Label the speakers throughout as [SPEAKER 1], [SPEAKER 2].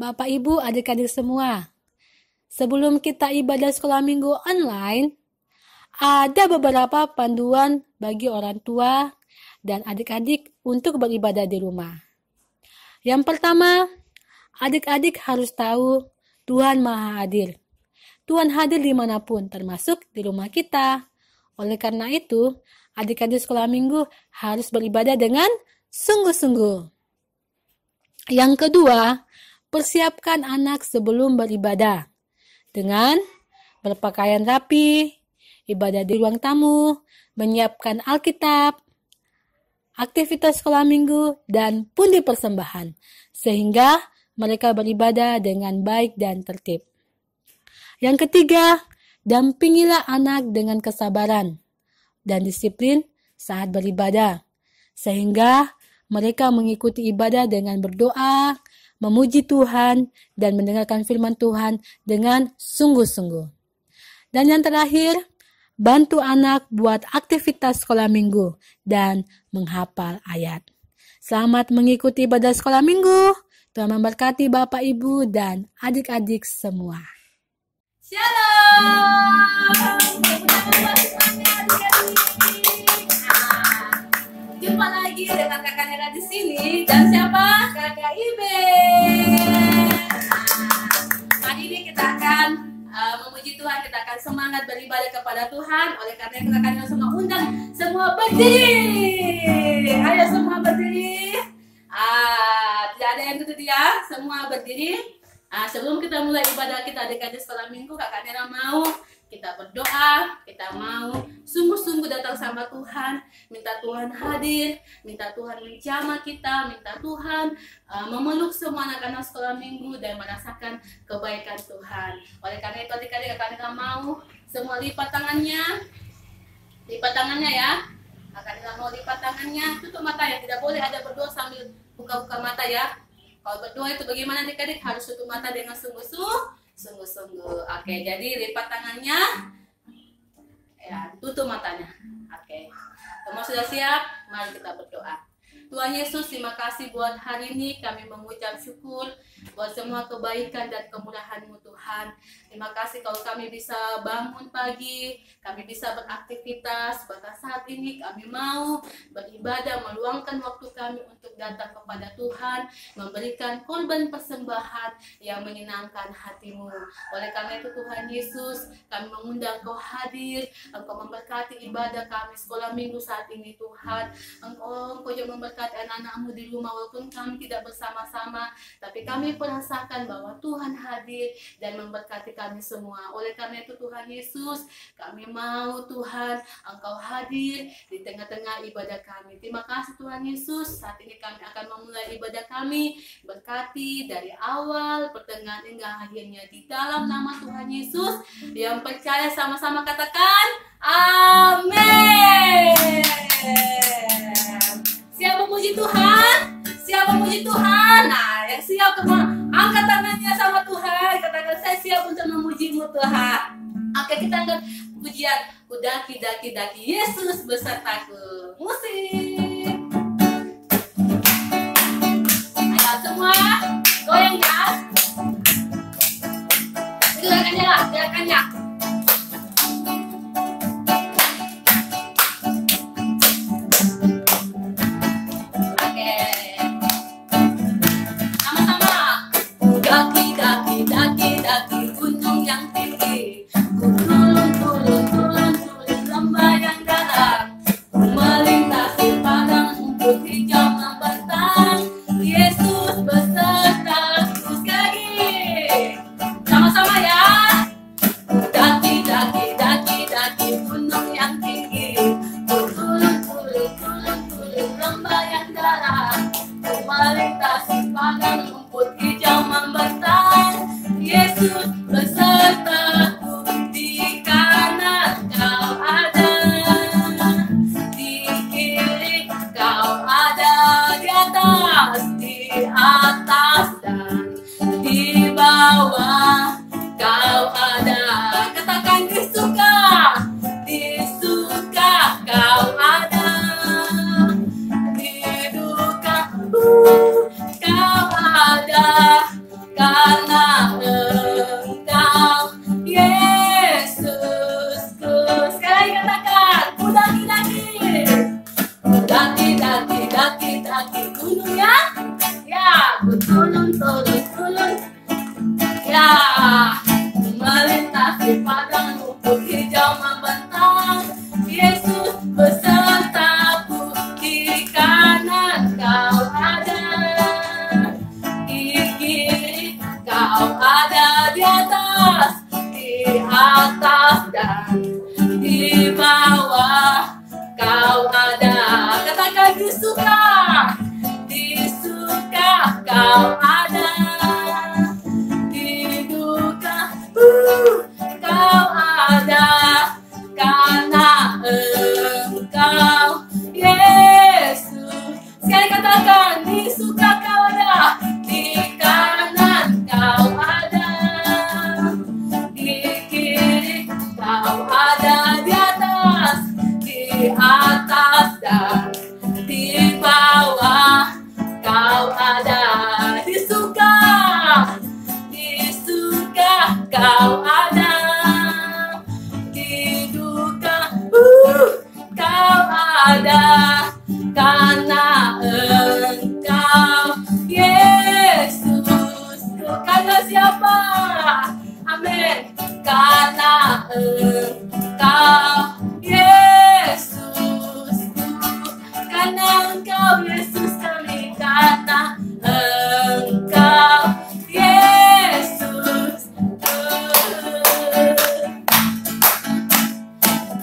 [SPEAKER 1] Bapak, Ibu, adik-adik semua. Sebelum kita ibadah sekolah minggu online, ada beberapa panduan bagi orang tua dan adik-adik untuk beribadah di rumah. Yang pertama, adik-adik harus tahu Tuhan Maha Hadir. Tuhan hadir dimanapun, termasuk di rumah kita. Oleh karena itu, adik-adik sekolah minggu harus beribadah dengan sungguh-sungguh. Yang kedua, persiapkan anak sebelum beribadah dengan berpakaian rapi, ibadah di ruang tamu, menyiapkan Alkitab, aktivitas sekolah minggu, dan pundi persembahan, sehingga mereka beribadah dengan baik dan tertib. Yang ketiga, dampingilah anak dengan kesabaran dan disiplin saat beribadah, sehingga mereka mengikuti ibadah dengan berdoa, memuji Tuhan, dan mendengarkan firman Tuhan dengan sungguh-sungguh. Dan yang terakhir, bantu anak buat aktivitas sekolah minggu dan menghafal ayat. Selamat mengikuti ibadah sekolah minggu. Tuhan memberkati Bapak, Ibu, dan adik-adik semua.
[SPEAKER 2] Shalom. Jumpa lagi dengan kakak Nera di sini dan siapa? Kakak Ibe. Hari ini kita akan memuji Tuhan, kita akan semangat beribadah kepada Tuhan. Oleh karena itu kakak Nera semua undang semua berdiri. Ayo semua berdiri. Tidak ada yang duduk ya, semua berdiri. Sebelum kita mulai ibadah kita adik-adik sekolah minggu, kakak Nera mau kita berdoa, kita mau sungguh-sungguh datang sama Tuhan, minta Tuhan hadir, minta Tuhan menjamah kita, minta Tuhan memeluk semua anak-anak sekolah minggu dan merasakan kebaikan Tuhan. Oleh karena itu adik-adik kakak Nera mau semua lipat tangannya ya. Kakak Nera mau lipat tangannya, tutup mata ya, tidak boleh ada berdoa sambil buka-buka mata ya. Kalau berdoa itu bagaimana adik-adik? Harus tutup mata dengan sungguh-sungguh. Oke, jadi lipat tangannya. Ya, tutup matanya. Oke. Semua sudah siap? Mari kita berdoa. Tuhan Yesus, terima kasih buat hari ini. Kami mengucap syukur buat semua kebaikan dan kemurahan-Mu Tuhan. Terima kasih kalau kami bisa bangun pagi, kami bisa beraktivitas. Pada saat ini kami mau beribadah, meluangkan waktu kami untuk datang kepada Tuhan, memberikan korban persembahan yang menyenangkan hati-Mu. Oleh karena itu Tuhan Yesus, kami mengundang Kau hadir, Engkau memberkati ibadah kami sekolah minggu saat ini Tuhan. Engkau juga memberkati anak-anak-Mu di rumah walaupun kami tidak bersama-sama, tapi kami merasakan bahwa Tuhan hadir dan memberkati kami semua. Oleh karena itu Tuhan Yesus, kami mau Tuhan Engkau hadir di tengah-tengah ibadah kami. Terima kasih Tuhan Yesus. Saat ini kami akan memulai ibadah kami. Berkati dari awal, pertengahan hingga akhirnya di dalam nama Tuhan Yesus. Yang percaya sama-sama katakan amin. Siap memuji Tuhan? Siap memuji Tuhan? Nah, yang siap angkat tangannya sama Tuhan. Katakan saya siap untuk memuji-Mu Tuhan. Oke, kita angkat pujian Kudaki daki daki Yesus besertaku. Musik. Ayo semua goyang ya. Gerakannya lah, gerakannya. Melintasi besertaku, di kanan kau ada, di kiri kau ada, di atas dan di bawah kau ada. Katakan di suka kau ada, di duka kau ada, karena Engkau Yesus. Sekali katakan, di suka kau ada, di kanan kau ada, di kiri kau ada, di atas dan di bawah kau ada. Di suka kau ada, di duka kau ada, karena Engkau Yesus. Karena siapa? Amin. Karena Engkau Yesus, karena Engkau Yesus kami, karena Engkau Yesus.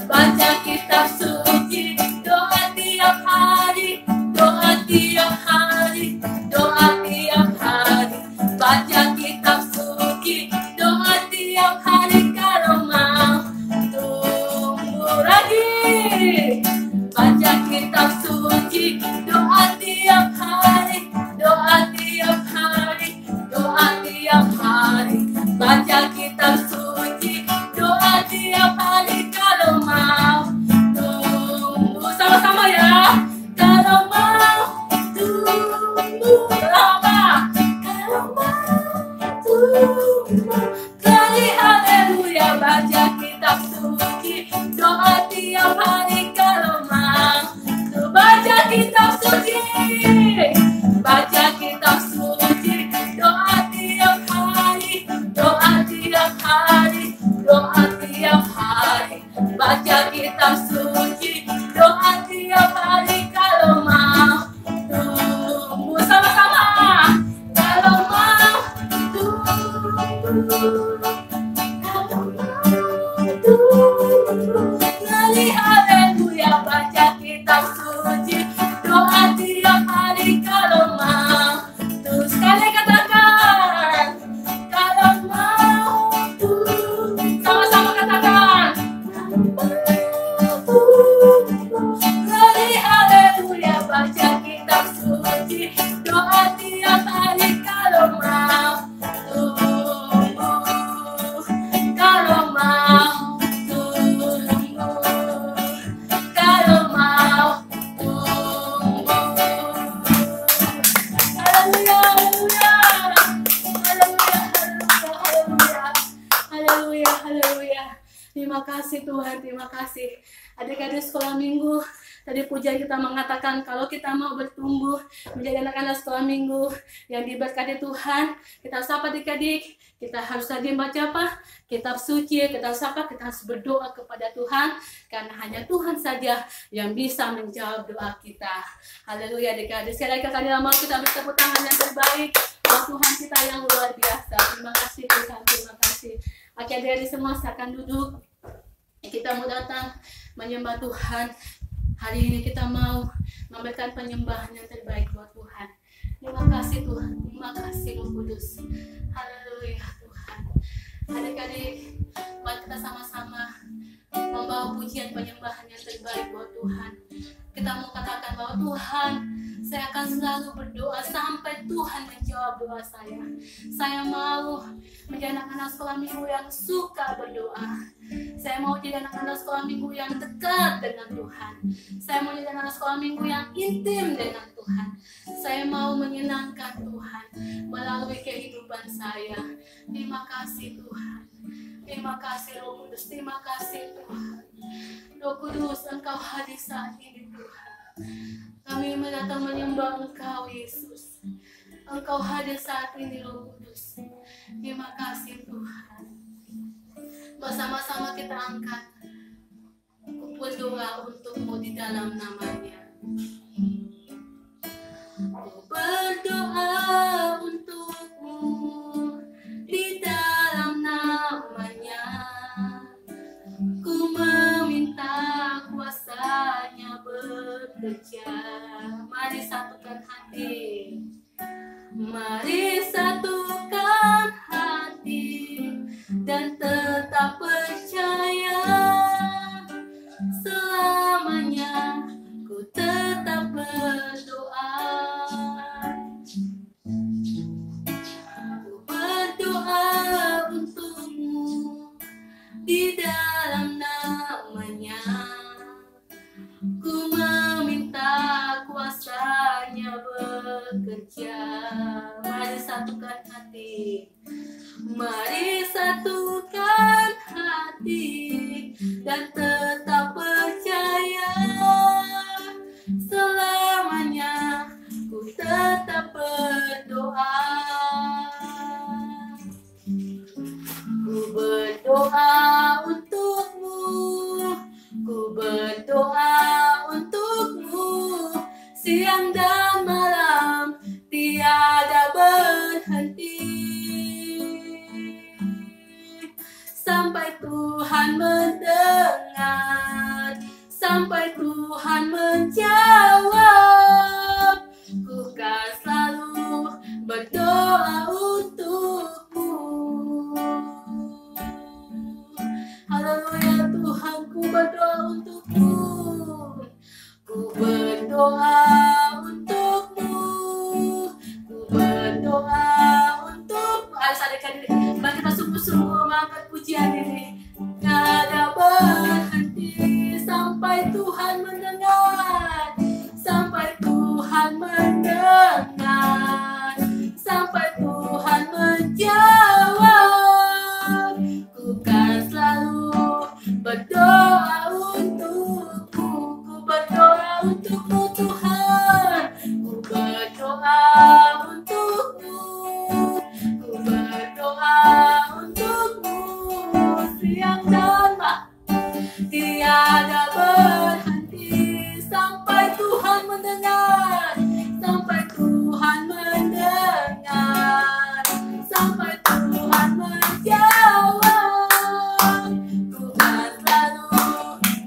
[SPEAKER 2] Baca kitab suci, doa tiap hari, doa tiap hari, doa tiap hari. Baca kitab suci, doa tiap hari, kalau mau tumbuh lagi. Baca kitab suci, doa tiap hari, doa tiap hari, doa tiap hari. Baca kitab suci, doa tiap hari, kalau mau tumbuh. Sama-sama ya. Kalau mau tumbuh lama, kalau mau tumbuh kali, haleluya. Baca kitab suci, doa tiap hari, kalau mau. Baca kitab suci, baca kitab suci, doa tiap hari, doa tiap hari, doa tiap hari. Baca kitab suci, doa tiap hari, kalau mau tumbuh. Sama-sama. Kalau mau tumbuh, kalau mau tumbuh kali, haleluya. Baca kitab suci, doa tiap hari, kalau mau. Terus sekali katakan, kalau mau tumbuh. Sama-sama katakan, kali, haleluya. Baca kitab suci, doa tiap hari, kalau mau tumbuh, kalau mau tumbuh, kalau mau tumbuh. Haleluya, haleluya, haleluya, haleluya, haleluya, haleluya. Terima kasih Tuhan, terima kasih. Adik-adik sekolah minggu, tadi puja kita mengatakan kalau kita mau bertumbuh menjadi anak-anak sekolah minggu yang diberkati Tuhan, kita sapa adik-adik, kita harus tadi baca apa? Kitab suci, kita sapa, kita harus berdoa kepada Tuhan, karena hanya Tuhan saja yang bisa menjawab doa kita. Haleluya adik-adik. Sekali lagi kali lama kita bertepuk tangan yang terbaik buat Tuhan kita yang luar biasa. Terima kasih Tuhan, terima kasih. Oke adik-adik semua silakan duduk. Kita mau datang menyembah Tuhan. Hari ini kita mau memberikan penyembahan yang terbaik buat Tuhan. Terima kasih Tuhan, terima kasih Roh Kudus. Haleluya Tuhan. Adik-adik, mari kita sama-sama membawa pujian penyembahan yang terbaik buat Tuhan. Kita mau katakan bahwa Tuhan, saya akan selalu berdoa sampai Tuhan menjawab doa saya. Saya mau menjadi anak-anak sekolah minggu yang suka berdoa. Saya mau jadi anak-anak sekolah minggu yang dekat dengan Tuhan. Saya mau jadi anak sekolah minggu yang intim dengan Tuhan. Saya mau menyenangkan Tuhan melalui kehidupan saya. Terima kasih Tuhan. Terima kasih Roh Kudus. Terima kasih Tuhan. Roh Kudus, Engkau hadir saat ini Tuhan. Kami datang menyembah Engkau Yesus. Engkau hadir saat ini Roh Kudus. Terima kasih Tuhan. Bersama-sama kita angkat Ku berdoa untukmu di dalam namanya. Ku berdoa untukmu di dalam namanya. Ku meminta kuasanya bekerja. Mari satukan hati. Mari satukan hati dan tetap percaya. Selamanya ku tetap berdoa. Ku berdoa untukmu di dalam namanya. Ku meminta kuasanya bekerja. Mari satukan hati. Mari satukan hati dan tetap percaya. Selamanya ku tetap berdoa. Ku berdoa untukmu. Ku berdoa untukmu. Siang dan malam tiada berhenti. Sampai Tuhan mendengar, sampai Tuhan menjawab. Ku kan selalu berdoa untukmu. Haleluya Tuhan, ku berdoa untukmu. Ku berdoa untukmu. Ku berdoa untukmu. Ayo sadarkan diri. Bagi sungguh-sungguh mengangkat pujian ini. Tiada berhenti sampai Tuhan mendengar. Sampai Tuhan mendengar. Sampai Tuhan menjawab. Ku kan selalu berdoa untukmu. Ku berdoa untukmu Tuhan. Ku berdoa untukmu. Ku berdoa untukmu. Siang dan malam tiada berhenti sampai Tuhan mendengar. Sampai Tuhan mendengar. Sampai Tuhan menjawab. Ku kan selalu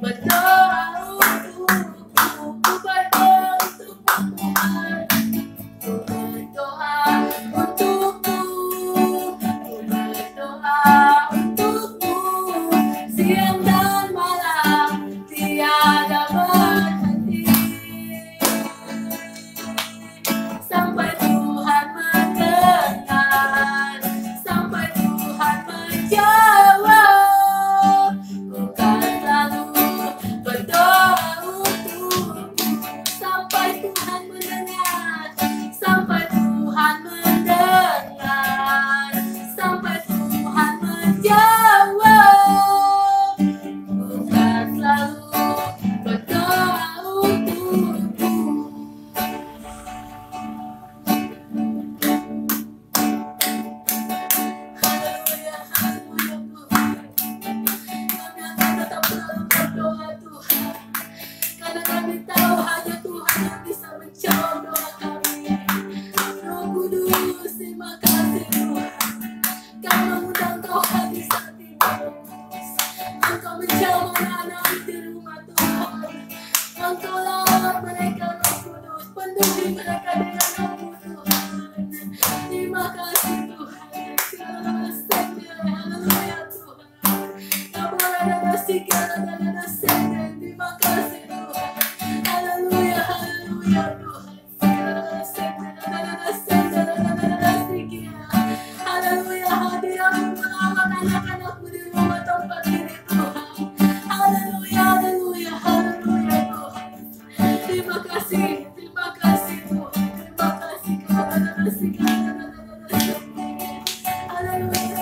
[SPEAKER 2] berdoa untukmu. Ku berdoa untukmu Tuhan. Ku berdoa untukmu. Ku berdoa untukmu. Siang dan malam tiada berhenti. Sampai Tuhan mendengar. Sampai Tuhan menjawab. Ku kan selalu berdoa untukmu. Sampai Tuhan mendengar. Sampai Tuhan mendengar. Sampai Tuhan menjawab. Ku kan selalu berdoa untukmu. Haleluya, haleluya Tuhan. Kami akan tetap selalu berdoa Tuhan. Karena kami tahu hanya Tuhan yang bisa menjawab doa kami. Roh Kudus, terima kasih Tuhan. Kami mengundang Kau hadir saat ini. Engkau menjawab anak-anak di rumah Tuhan. Engkau lawat mereka Roh Kudus. Penuhi mereka dengan Roh-Mu Tuhan. Terima kasih Tuhan. Haleluya Tuhan. Terima kasih Tuhan. Haleluya, haleluya Tuhan. Haleluya, hadiratmu mengangkat anak-anakmu di rumah tempat ini Tuhan. Haleluya, haleluya, haleluya Tuhan. Terima kasih Tuhan. Terima kasih kepada kasih. Haleluya,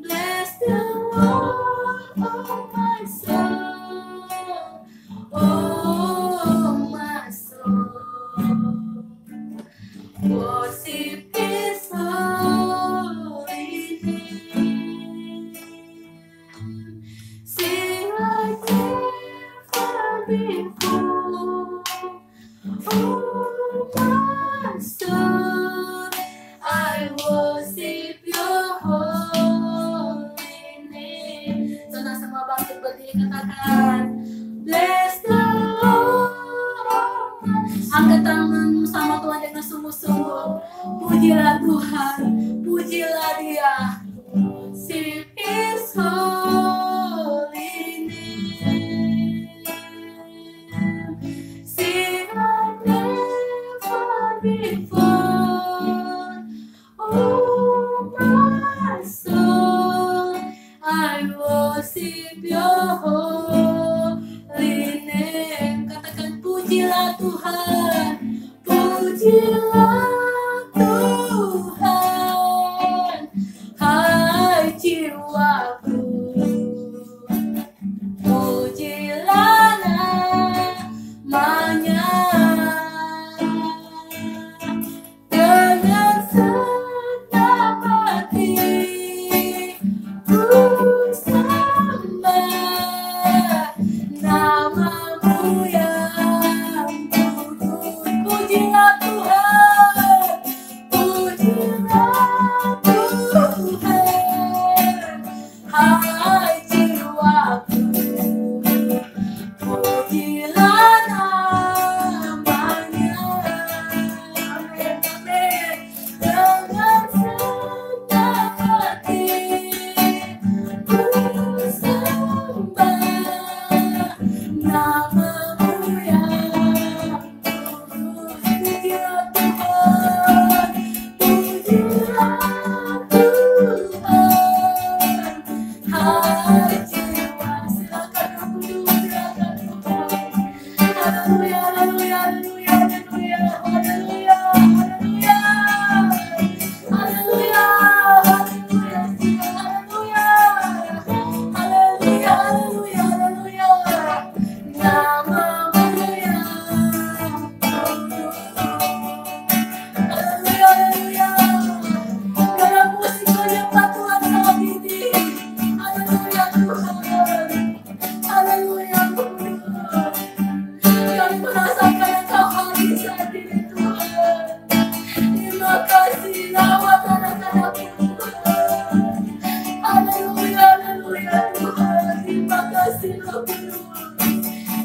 [SPEAKER 2] bless the Lord, oh my soul. before. Oh, my soul, I worship your holy name. Saudara semua bangkit berdiri, katakan, bless the Lord. Angkat tanganmu sama Tuhan dengan sungguh-sungguh. Pujilah Tuhan, pujilah Dia. Sing His holy name. Sing like never before. Oh, my soul, I worship your holy name. Katakan, pujilah Tuhan, pujilah Tuhan, hai jiwaku. Pujilah namanya dengan segenap hati. Ku sembah namamu yang kudus. Pujilah Tuhan, pujilah Tuhan, hai jiwaku. Pujilah namanya. Amin, amin. Dengan segenap hati ku sembah namamu yang kudus. Pujilah Tuhan, pujilah Tuhan, hai jiwa. Silakan kamu duduk, silakan Tuhan. Haleluya, haleluya, haleluya, haleluya, haleluya, haleluya, haleluya, haleluya, haleluya, haleluya, haleluya, namamu yang kudus. Haleluya, haleluya. Dalam musik menyembah Tuhan saat ini. Haleluya Tuhan. Haleluya Tuhan. Kami merasakan Engkau hadir saat ini Tuhan. Terima kasih lawat anak-anakmu Tuhan. Haleluya, haleluya Tuhan. Terima kasih Roh Kudus.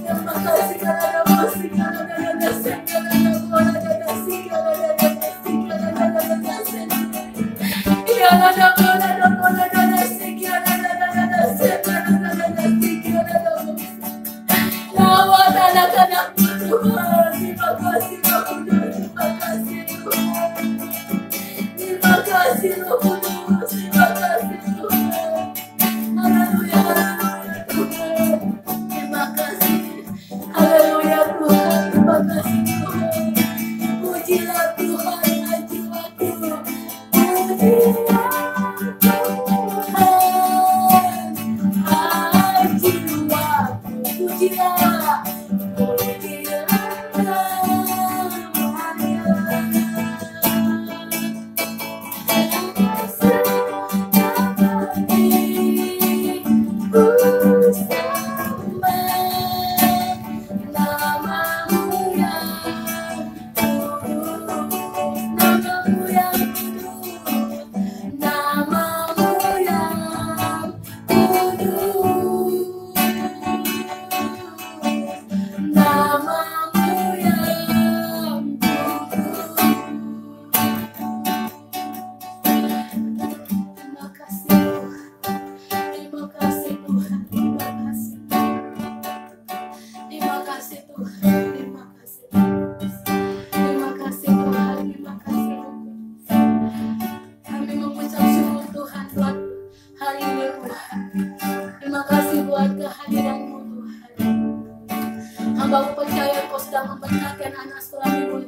[SPEAKER 2] Terima kasih karena ada musik, karena ada dasar, karena ada bola, ada sih, karena ada sih, karena ada dasar. Iya, ada bola, ada sih, karena ada sih, karena ada sih, karena ada musik. Lawat anak-anakmu Tuhan. Terima kasih Roh Kudus. Terima kasih Tuhan. Terima kasih Roh Kudus. Terima kasih Tuhan. Haleluya, haleluya Tuhan. Terima kasih. Haleluya Tuhan. Terima kasih Tuhan. Pujilah Tuhan, hai jiwaku. Pujilah Tuhan, hai jiwaku. Pujilah, pujilah namanya. Hamba percaya Engkau sedang memberkati anak sekolah minggu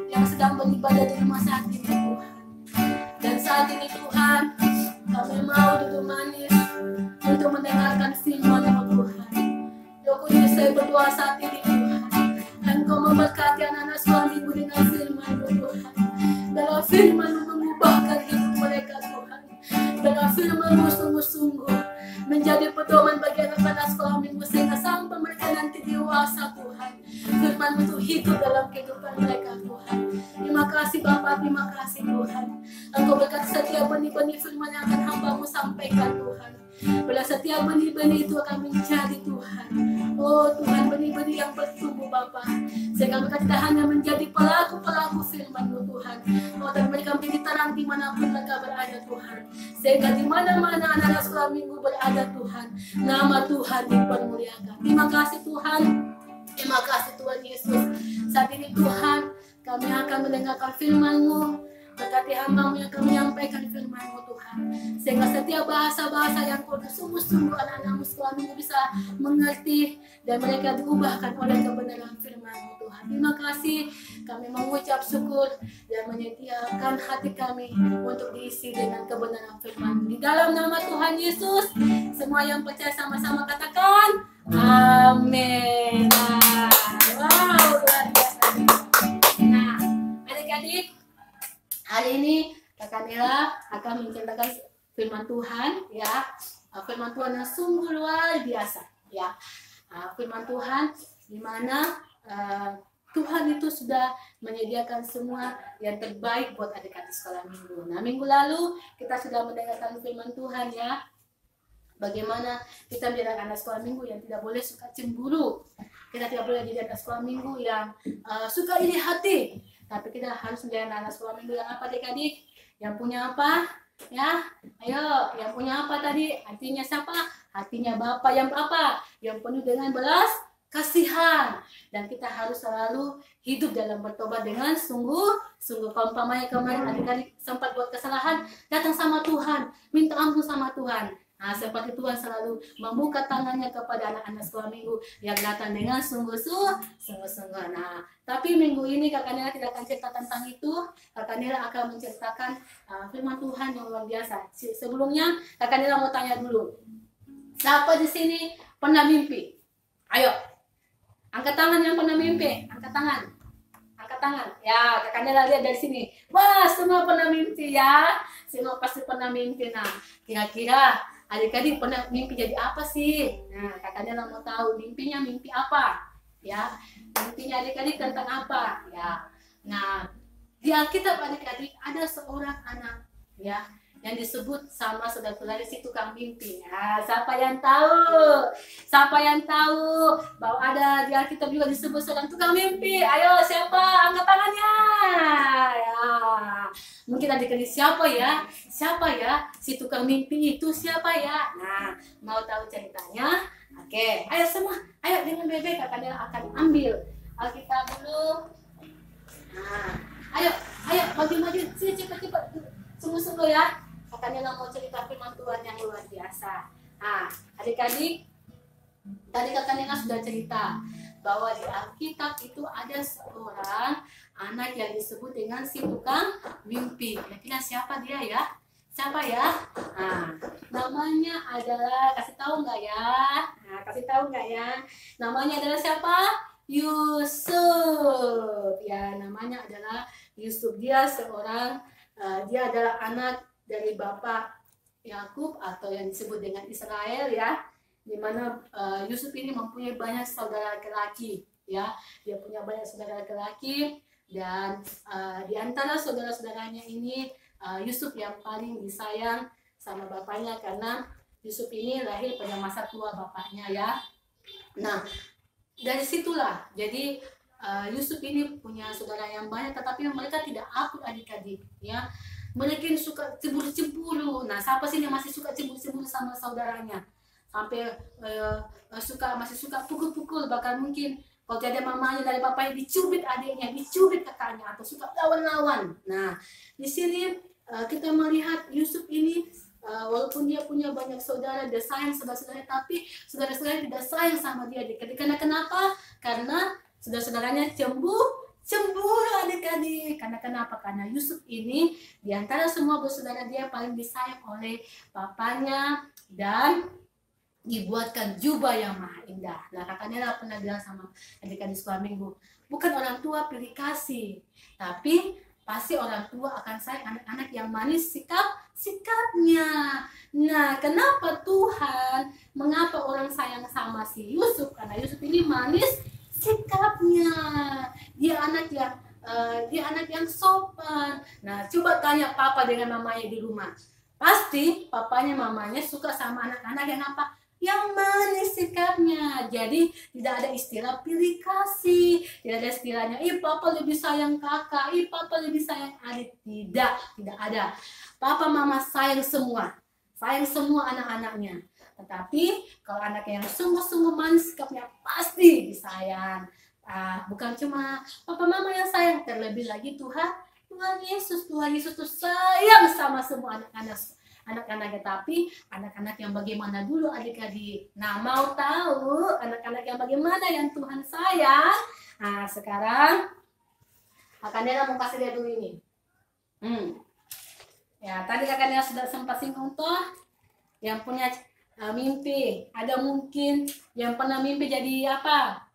[SPEAKER 2] yang sedang beribadah di rumah saat ini Tuhan. Dan saat ini Tuhan, kami mau duduk manis untuk mendengarkan firman-Mu Tuhan. Roh Kudus, saya berdoa saat ini Tuhan, Engkau memberkati anak-anak sekolah minggu dengan firman-Mu Tuhan. Dalam firman-Mu mengubahkan hidup mereka Tuhan. Dalam firman-Mu sungguh-sungguh menjadi pedoman bagi anak-anak sekolah minggu sehingga sampai mereka nanti dewasa kuasa Tuhan. Firman itu hidup dalam kehidupan mereka Tuhan. Terima kasih Bapa, terima kasih Tuhan. Engkau berkata setiap benih-benih firman yang akan hamba-Mu sampaikan Tuhan. Bila setiap benih-benih itu akan menjadi Tuhan. Oh Tuhan, benih-benih yang bertumbuh Bapa. Sehingga mereka tidak hanya menjadi pelaku-pelaku firman-Mu Tuhan. Oh, dan mereka menjadi terang dimanapun mereka berada Tuhan. Sehingga di mana-mana anak-anak sekolah minggu berada Tuhan, nama Tuhan dipermuliakan. Terima kasih Tuhan. Terima kasih Tuhan Yesus. Saat ini Tuhan, kami akan mendengarkan firman-Mu. Berkati hamba-Mu yang akan menyampaikan firman-Mu Tuhan. Sehingga setiap bahasa-bahasa yang Kau sungguh-sungguh anak-anak-Mu sekolah minggu bisa mengerti. Dan mereka diubahkan oleh kebenaran firman-Mu Tuhan. Terima kasih. Kami mengucap syukur dan menyediakan hati kami untuk diisi dengan kebenaran firman-Mu. Di dalam nama Tuhan Yesus, semua yang percaya sama-sama katakan amin. Wow, luar biasa. Nah, adik-adik, hari ini Kakak Nela akan menceritakan firman Tuhan, ya. Firman Tuhan yang sungguh luar biasa, ya. Firman Tuhan di mana Tuhan itu sudah menyediakan semua yang terbaik buat adik-adik sekolah minggu. Nah, minggu lalu kita sudah mendengarkan firman Tuhan, ya. Bagaimana kita menjadi anak sekolah minggu yang tidak boleh suka cemburu. Kita tidak boleh jadi anak sekolah minggu yang suka iri hati. Tapi kita harus menjadi anak sekolah minggu yang apa adik-adik? Yang punya apa? Ya, ayo, yang punya apa tadi? Hatinya siapa? Hatinya Bapa yang apa? Yang penuh dengan belas kasihan. Dan kita harus selalu hidup dalam bertobat dengan sungguh-sungguh. Kalau umpamanya kemarin adik-adik sempat buat kesalahan, datang sama Tuhan, minta ampun sama Tuhan. Nah, seperti Tuhan selalu membuka tangannya kepada anak-anak sekolah minggu yang datang dengan sungguh-sungguh. Nah, tapi minggu ini Kakak Nela tidak akan cerita tentang itu. Kakak Nela akan menceritakan firman Tuhan yang luar biasa. Sebelumnya, Kakak Nela mau tanya dulu. Siapa di sini pernah mimpi? Ayo, angkat tangan yang pernah mimpi. Angkat tangan. Angkat tangan. Ya, Kakak Nela lihat dari sini. Wah, semua pernah mimpi ya. Semua pasti pernah mimpi. Nah, kira-kira adik-adik pernah mimpi jadi apa sih? Nah, Kakak Nela mau tahu mimpinya mimpi apa? Ya, mimpinya adik-adik tentang apa? Ya. Nah, di Alkitab adik-adik ada seorang anak, ya, yang disebut sama saudara-saudari si tukang mimpi. Nah, siapa yang tahu? Siapa yang tahu bahwa ada di Alkitab juga disebut seorang tukang mimpi? Ayo, siapa? Angkat tangannya. Ya. Mungkin adik-adik siapa ya? Siapa ya? Si tukang mimpi itu siapa ya? Nah, mau tahu ceritanya? Oke, ayo semua. Ayo dengan bebek Kakak Nela akan ambil Alkitab dulu. Nah, ayo maju-maju. Sini cepat-cepat. Sungguh-sungguh ya. Kakak Nela mau cerita firman Tuhan yang luar biasa. Nah, adik-adik, tadi Kakak Nela sudah cerita bahwa di Alkitab itu ada seorang anak yang disebut dengan si tukang mimpi. Kira-kira siapa dia ya? Siapa ya? Nah, namanya adalah, kasih tahu nggak ya? Nah, kasih tahu nggak ya? Namanya adalah siapa? Yusuf. Ya, namanya adalah Yusuf. Dia adalah anak dari bapak Yakub atau yang disebut dengan Israel, ya. Di mana Yusuf ini mempunyai banyak saudara laki-laki, ya. Dia punya banyak saudara laki-laki. Dan di antara saudara-saudaranya ini Yusuf yang paling disayang sama bapaknya karena Yusuf ini lahir pada masa tua bapaknya, ya. Nah, dari situlah jadi Yusuf ini punya saudara yang banyak, tetapi mereka tidak akur adik-adik, ya. Mereka suka cemburu-cemburu. Nah, siapa sih yang masih suka cemburu-cemburu sama saudaranya? Sampai masih suka pukul-pukul, bahkan mungkin kalau tidak ada mamanya dari bapaknya dicubit adiknya, dicubit kakaknya, atau suka lawan-lawan. Nah, di sini kita melihat Yusuf ini walaupun dia punya banyak saudara, dia sayang saudara-saudaranya, tapi saudara-saudaranya tidak sayang sama dia. Karena kenapa? Karena saudara-saudaranya cemburu adik-adik. Karena kenapa? Karena Yusuf ini di antara semua bersaudara dia paling disayang oleh bapaknya dan dibuatkan jubah yang maha indah. Nah, Kakak Nela pernah bilang sama adik-adik sekolah minggu, bukan orang tua pilih kasih, tapi pasti orang tua akan sayang anak-anak yang manis sikapnya. Nah, kenapa Tuhan, mengapa orang sayang sama si Yusuf? Karena Yusuf ini manis anaknya, dia anak yang sopan. Nah, coba tanya papa dengan mamanya di rumah. Pasti papanya mamanya suka sama anak-anak yang apa? Yang manis sikapnya. Jadi tidak ada istilah pilih kasih, tidak ada istilahnya papa lebih sayang kakak, papa lebih sayang adik. Tidak ada. Papa mama sayang semua anak-anaknya. Tetapi kalau anak yang sungguh-sungguh manis sikapnya pasti disayang. Bukan cuma papa mama yang sayang, terlebih lagi Tuhan Yesus tuh sayang sama semua anak-anaknya. Tapi anak-anak yang bagaimana dulu adik-adik? Nah, mau tahu anak-anak yang bagaimana yang Tuhan sayang? Nah, sekarang Kak Nela mau kasih lihat dulu ini. Ya, tadi Kak Nela sudah sempat singgung toh, yang punya mimpi. Ada mungkin yang pernah mimpi jadi apa?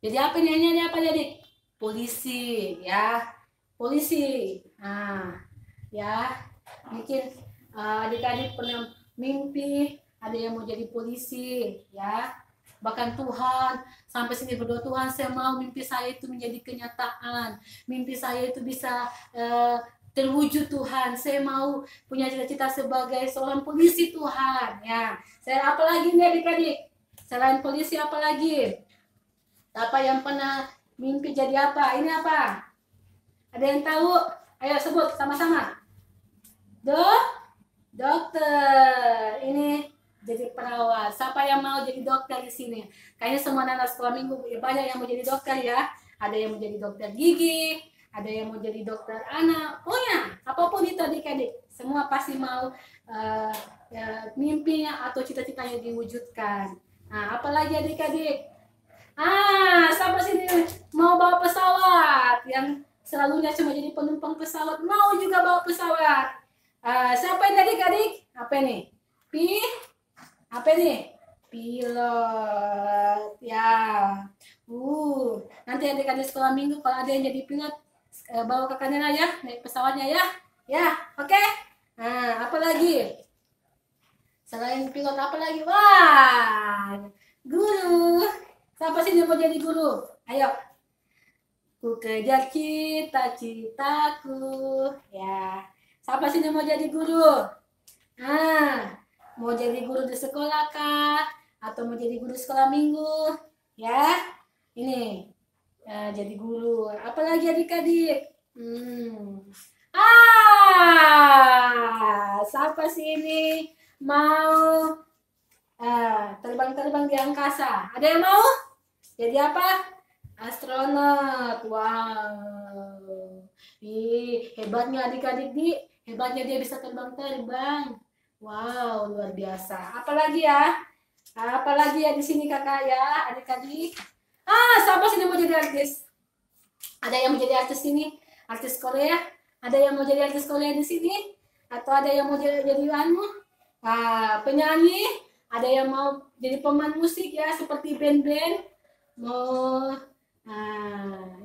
[SPEAKER 2] Jadi apa ini? Ada apa jadi? Polisi, ya. Polisi. Nah, ya. Mungkin adik-adik pernah mimpi ada yang mau jadi polisi, ya. Bahkan Tuhan sampai sini berdoa, Tuhan saya mau mimpi saya itu menjadi kenyataan. Mimpi saya itu bisa terwujud Tuhan. Saya mau punya cita-cita sebagai seorang polisi Tuhan, ya. Saya apa lagi nih adik-adik? Selain polisi apa lagi? Apa yang pernah mimpi jadi apa? Ini apa? Ada yang tahu? Ayo sebut sama-sama. Dokter. Ini jadi perawat. Siapa yang mau jadi dokter di sini? Kayaknya semua anak sekolah minggu banyak yang mau jadi dokter, ya. Ada yang mau jadi dokter gigi, ada yang mau jadi dokter anak. Pokoknya apapun itu adik-adik, semua pasti mau mimpinya atau cita-citanya diwujudkan. Nah, apalagi adik-adik? Siapa sini mau bawa pesawat? Yang selalunya cuma jadi penumpang pesawat, mau juga bawa pesawat. Siapa yang adik-adik? Apa nih? Apa nih? Pilot, ya. Nanti adik-adik sekolah minggu kalau ada yang jadi pilot, bawa ke Kanela ya, naik pesawatnya ya. Ya, oke. Nah, apa lagi? Selain pilot apa lagi? Wah, guru. Siapa sih yang mau jadi guru? Ayo. Ku kejar cita-citaku. Ya. Siapa sih yang mau jadi guru? Mau jadi guru di sekolah kah? Atau mau jadi guru sekolah minggu? Ya. Ini. Jadi guru. Apalagi adik-adik? Siapa sih ini mau terbang-terbang di angkasa? Ada yang mau? Jadi apa? Astronot. Wow. Hebatnya adik-adik hebatnya dia bisa terbang-terbang. Wow, luar biasa. Apalagi ya? Apalagi ya di sini kakak ya, adik-adik? Siapa sih yang mau jadi artis? Ada yang mau jadi artis ini? Artis Korea? Ada yang mau jadi artis Korea di sini? Atau ada yang mau jadi penyanyi? Ada yang mau jadi pemain musik ya, seperti band-band? Mau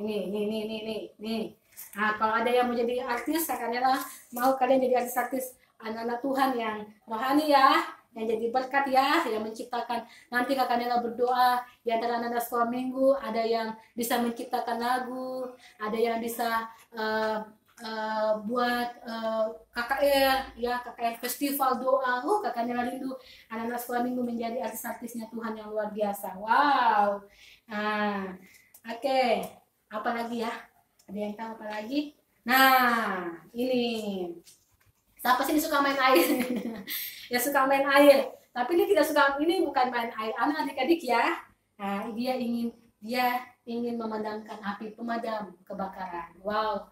[SPEAKER 2] ini. Kalau ada yang mau jadi artis, Kanela mau kalian jadi artis anak-anak Tuhan yang rohani ya, yang jadi berkat ya, yang menciptakan. Nanti Kanela berdoa di antara anak-anak sekolah minggu, ada yang bisa menciptakan lagu, ada yang bisa buat KKR ya, KKR festival doa. Kanela rindu anak-anak sekolah minggu menjadi artis-artisnya Tuhan yang luar biasa. Wow. Oke. Apa lagi ya? Ada yang tahu apa lagi? Nah, ini. Siapa sih suka main air? Ya suka main air. Tapi dia tidak suka, ini bukan main air. Adik-adik ya. Nah, dia ingin memadamkan api, pemadam kebakaran. Wow,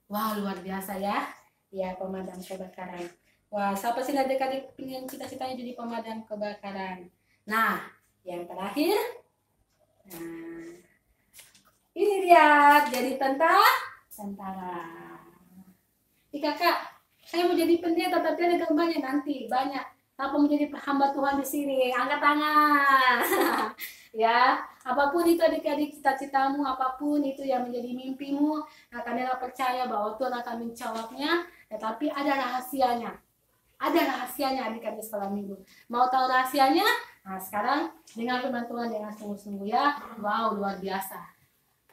[SPEAKER 2] luar biasa ya. Ya, pemadam kebakaran. Wah, siapa sih adik-adik ingin cita-citanya jadi pemadam kebakaran? Nah, yang terakhir. Nah, ini dia jadi tentara. Kakak, saya mau jadi pendeta, tapi ada gambarnya nanti banyak. Apa menjadi hamba Tuhan di sini? Angkat tangan. Ya, apapun itu adik-adik cita-citamu, apapun itu yang menjadi mimpimu, Kanela percaya bahwa Tuhan akan menjawabnya. Tetapi ada rahasianya. Ada rahasianya adik-adik sekolah minggu. Mau tahu rahasianya? Nah, sekarang dengar firman Tuhan dengan sungguh-sungguh ya. Wow, luar biasa.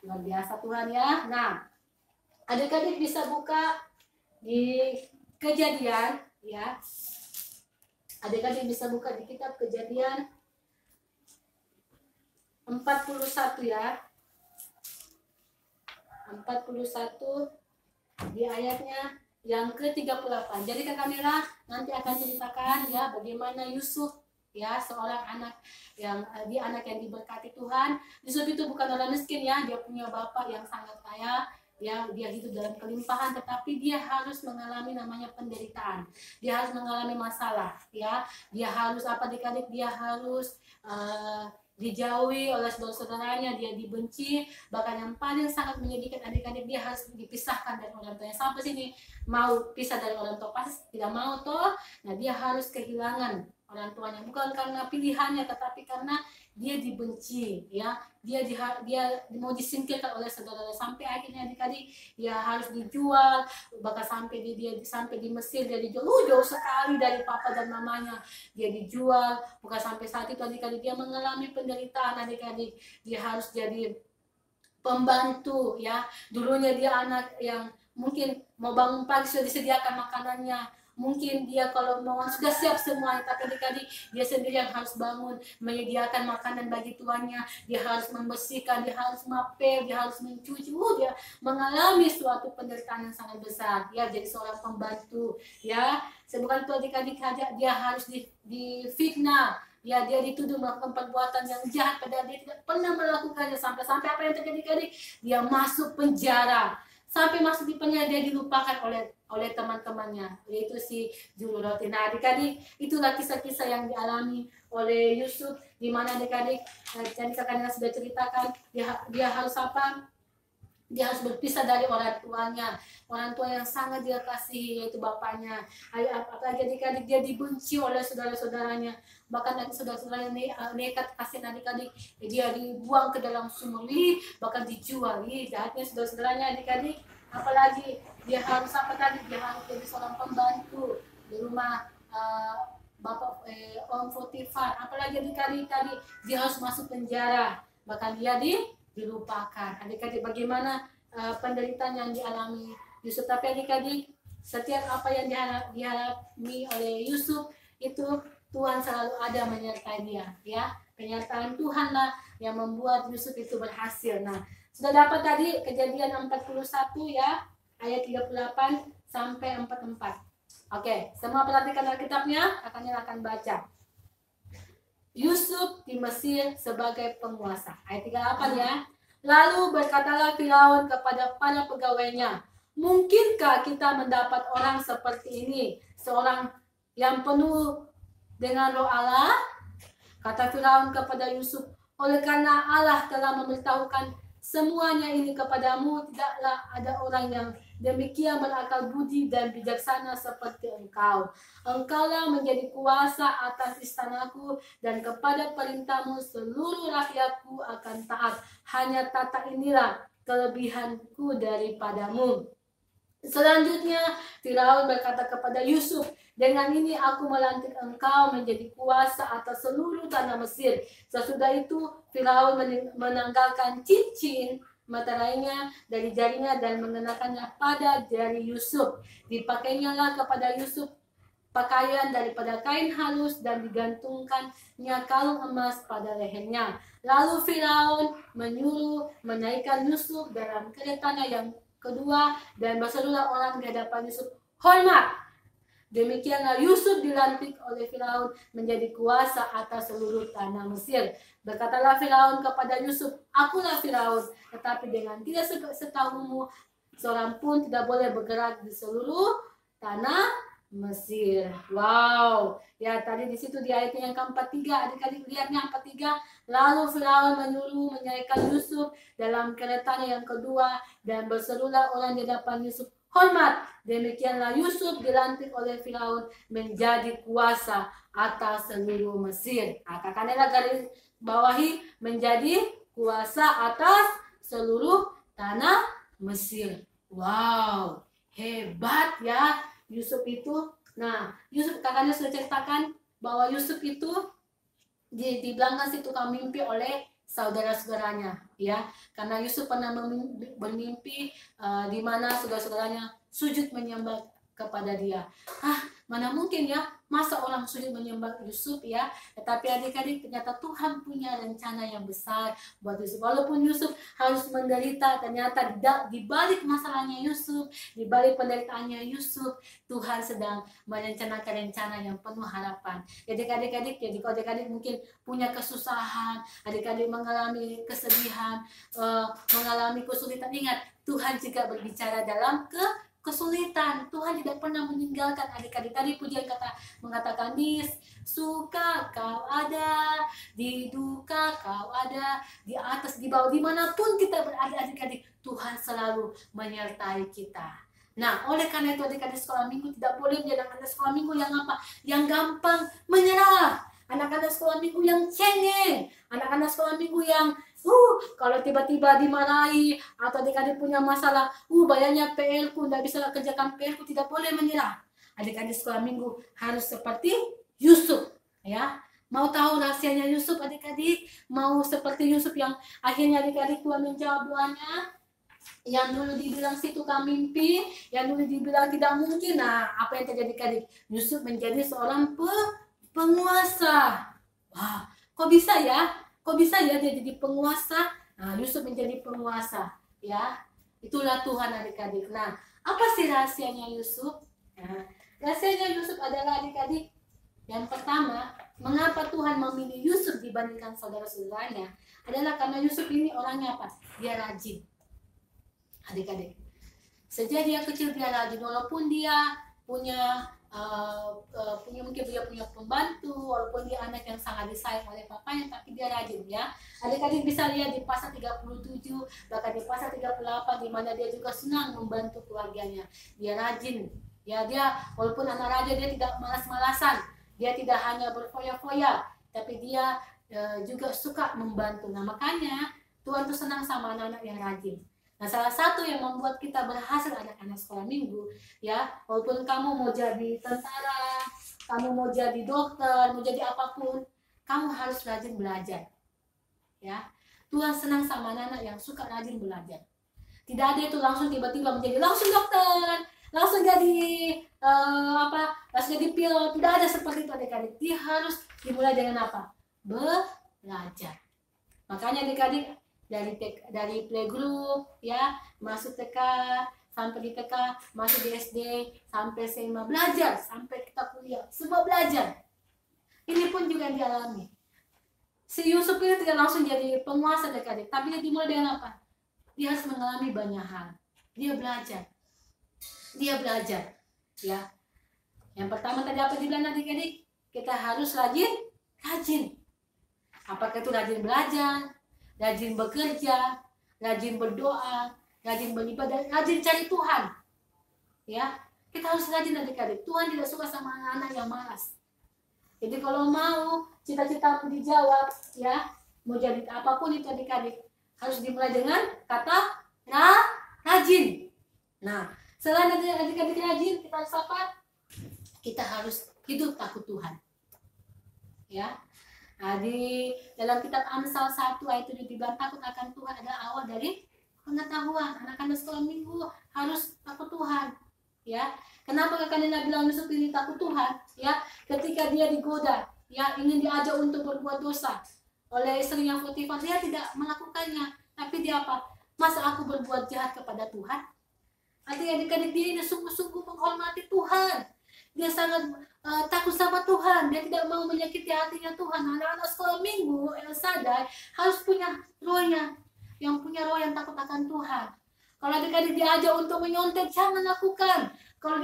[SPEAKER 1] luar biasa Tuhan ya. Nah, adik-adik bisa buka di Kejadian ya. Adik-adik bisa buka di kitab Kejadian 41 ya. 41 di ayatnya yang ke-38. Jadi Kak Kamila nanti akan ceritakan ya bagaimana Yusuf ya, seorang anak yang dia anak yang diberkati Tuhan. Yusuf itu bukan orang miskin ya, dia punya bapak yang sangat kaya ya, dia hidup dalam kelimpahan, tetapi dia harus mengalami namanya penderitaan. Dia harus mengalami masalah ya. Dia harus apa adik-adik, dia harus dijauhi oleh saudara-saudaranya, dia dibenci, bahkan yang paling sangat menyedihkan adik-adik, dia harus dipisahkan dari orang tuanya. Sampai sini mau pisah dari orang tua pasti tidak mau toh. Nah, dia harus kehilangan orang tuanya bukan karena pilihannya, tetapi karena dia dibenci ya, dia mau disingkirkan oleh saudara, sampai akhirnya adik-adik dia harus dijual, bahkan sampai sampai di Mesir dia dijual jauh sekali dari papa dan mamanya, dia dijual. Bukan sampai saat itu adik-adik dia mengalami penderitaan adik-adik, dia harus jadi pembantu ya. Dulunya dia anak yang mungkin mau bangun pagi sudah disediakan makanannya, mungkin dia kalau mau sudah siap semuanya, tapi adik-adik dia sendiri yang harus bangun menyediakan makanan bagi tuannya, dia harus membersihkan, dia harus mapel, dia harus mencuci, dia mengalami suatu penderitaan yang sangat besar ya, jadi seorang pembantu ya. Bukan itu adik-adik saja, dia harus difitnah ya, dia dituduh melakukan perbuatan yang jahat padahal dia tidak pernah melakukannya, sampai apa yang terjadi adik-adik, dia masuk penjara. Sampai masuk di penjara dia dilupakan oleh teman-temannya, yaitu si juru roti. Nah adik-adik, itulah kisah-kisah yang dialami oleh Yusuf, di mana adik-adik jadi kakaknya sudah ceritakan, dia harus apa? Dia harus berpisah dari orang tuanya, orang tua yang sangat dia kasihi, yaitu bapaknya. Apalagi adik-adik dia dibenci oleh saudara-saudaranya, bahkan nanti saudara-saudaranya nekat kasih adik-adik, dia dibuang ke dalam sumur, bahkan dijual, jahatnya saudara-saudaranya adik-adik. Apalagi dia harus apa tadi, dia harus jadi seorang pembantu di rumah bapak Om Potifar. Apalagi adik-adik tadi dia harus masuk penjara, bahkan dia dilupakan. Adik-adik bagaimana penderitaan yang dialami Yusuf. Tapi adik-adik, setiap apa yang dialami oleh Yusuf itu Tuhan selalu ada menyertai dia ya. Penyertaan Tuhanlah yang membuat Yusuf itu berhasil. Nah, sudah dapat tadi Kejadian 41 ya, ayat 38 sampai 44. Oke, semua perhatikan Alkitabnya, akan baca. Yusuf di Mesir sebagai penguasa. Ayat 38 ya. Lalu berkatalah Firaun kepada para pegawainya, mungkinkah kita mendapat orang seperti ini, seorang yang penuh dengan roh Allah? Kata Firaun kepada Yusuf, oleh karena Allah telah memberitahukan semuanya ini kepadamu, tidaklah ada orang yang demikian berakal budi dan bijaksana seperti engkau. Engkaulah menjadi kuasa atas istanaku, dan kepada perintahmu seluruh rakyatku akan taat. Hanya tata inilah kelebihanku daripadamu. Selanjutnya Firaun berkata kepada Yusuf, dengan ini aku melantik engkau menjadi kuasa atas seluruh tanah Mesir. Sesudah itu Firaun menanggalkan cincin meterainya dari jarinya dan mengenakannya pada jari Yusuf. Dipakainya kepada Yusuf pakaian daripada kain halus dan digantungkannya kalung emas pada lehernya. Lalu Firaun menyuruh menaikkan Yusuf dalam keretanya yang kedua, dan berserulah orang di hadapan Yusuf, hormat! Demikianlah Yusuf dilantik oleh Firaun menjadi kuasa atas seluruh tanah Mesir. Berkatalah Firaun kepada Yusuf, akulah Firaun, tetapi dengan tidak setahumu, seorang pun tidak boleh bergerak di seluruh tanah Mesir. Wow, ya tadi di situ di ayatnya yang ke-43, adik-adik lihatnya 43. Lalu Firaun menyuruh menyaikan Yusuf dalam keretanya yang kedua, dan berserulah orang di hadapan Yusuf, hormat! Demikianlah Yusuf dilantik oleh Firaun menjadi kuasa atas seluruh Mesir. Kakaknya garis bawahi, menjadi kuasa atas seluruh tanah Mesir. Wow, hebat ya Yusuf itu. Nah, Yusuf kakaknya sudah ceritakan bahwa Yusuf itu di belakang situ tukang mimpi oleh
[SPEAKER 2] saudara-saudaranya, ya. Karena Yusuf pernah bermimpi di mana saudara-saudaranya sujud menyembah kepada dia. Mana mungkin ya, masa orang sujud menyembah Yusuf ya. Tetapi adik-adik, ternyata Tuhan punya rencana yang besar buat Yusuf. Walaupun Yusuf harus menderita, ternyata di balik masalahnya Yusuf, di balik penderitaannya Yusuf, Tuhan sedang merencanakan rencana yang penuh harapan. Jadi adik-adik, kalau adik-adik mungkin punya kesusahan, adik-adik mengalami kesedihan, mengalami kesulitan, ingat, Tuhan juga berbicara dalam kesulitan. Tuhan tidak pernah meninggalkan adik-adik. Tadi pujian mengatakan, di suka kau ada, di duka kau ada, di atas, di bawah, dimanapun kita berada adik-adik, Tuhan selalu menyertai kita. Nah, oleh karena itu adik-adik sekolah minggu tidak boleh menjadi anak sekolah minggu yang apa? Yang gampang menyerah. Anak-anak sekolah minggu yang cengeng, anak-anak sekolah minggu yang kalau tiba-tiba dimarahi atau adik-adik punya masalah, bayarnya PR-ku, tidak bisa kerjakan PR-ku, tidak boleh menyerah. Adik-adik sekolah minggu harus seperti Yusuf, ya. Mau tahu rahasianya Yusuf adik-adik? Mau seperti Yusuf yang akhirnya adik-adik Tuhan menjawab doanya? Yang dulu dibilang si tukang mimpi, yang dulu dibilang tidak mungkin. Nah, apa yang terjadi adik? Yusuf menjadi seorang penguasa. Wah, kok bisa ya? Kok bisa ya dia jadi penguasa? Nah, Yusuf menjadi penguasa, ya. Itulah Tuhan adik-adik. Nah, apa sih rahasianya Yusuf? Nah, rahasianya Yusuf adalah adik-adik, yang pertama, mengapa Tuhan memilih Yusuf dibandingkan saudara-saudaranya? Adalah karena Yusuf ini orangnya apa? Dia rajin. Adik-adik, sejak dia kecil dia rajin, walaupun dia punya mungkin dia punya pembantu, walaupun dia anak yang sangat disayang oleh papanya, tapi dia rajin, ya. Adik-adik bisa lihat di pasal 37, bahkan di pasal 38, di mana dia juga senang membantu keluarganya. Dia rajin, ya. Dia walaupun anak raja, dia tidak malas-malasan, dia tidak hanya berfoya-foya, tapi dia juga suka membantu. Nah, makanya Tuhan tuh senang sama anak-anak yang rajin. Nah, salah satu yang membuat kita berhasil anak-anak sekolah minggu, ya, walaupun kamu mau jadi tentara, kamu mau jadi dokter, mau jadi apapun, kamu harus rajin belajar, ya. Tuhan senang sama anak-anak yang suka rajin belajar. Tidak ada itu langsung tiba-tiba menjadi langsung dokter, langsung jadi langsung jadi pilot. Tidak ada seperti itu adik-adik. Dia harus dimulai dengan apa? Belajar. Makanya adik-adik, dari playgroup, ya, masuk TK, sampai di TK, masuk di SD, sampai SMA, belajar, sampai kita kuliah, semua belajar. Ini pun juga yang dialami. Si Yusuf ini tidak langsung jadi penguasa adik-adik, tapi dia dimulai dengan apa? Dia harus mengalami banyak hal. Dia belajar, ya. Yang pertama tadi apa dibilang adik-adik? Kita harus rajin. Apakah itu rajin belajar, rajin bekerja, rajin berdoa, rajin beribadah, rajin cari Tuhan, ya. Kita harus rajin adik-adik. Tuhan tidak suka sama anak-anak yang malas. Jadi kalau mau cita-citamu dijawab, ya, mau jadi apapun itu adik-adik, harus dimulai dengan kata rajin. Nah, selain adik-adik rajin, kita harus apa? Kita harus hidup takut Tuhan, ya. Nah, di dalam kitab Amsal 1 ayat 7 dibilang takut akan Tuhan adalah awal dari pengetahuan. Anak-anak sekolah minggu harus takut Tuhan, ya. Kenapa kakaknya bilang Yusuf ini takut Tuhan? Ya, ketika dia digoda, ya, ingin diajak untuk berbuat dosa oleh istrinya Potifar, dia tidak melakukannya. Tapi dia apa? Masa aku berbuat jahat kepada Tuhan? Artinya adik-adik dia ini sungguh-sungguh menghormati Tuhan. Dia sangat takut sama Tuhan. Dia tidak mau menyakiti hatinya Tuhan. Anak-anak sekolah minggu yang sadar harus punya rohnya, yang punya roh yang takut akan Tuhan. Kalau adik-adik diajak untuk menyontek, jangan lakukan. Kalau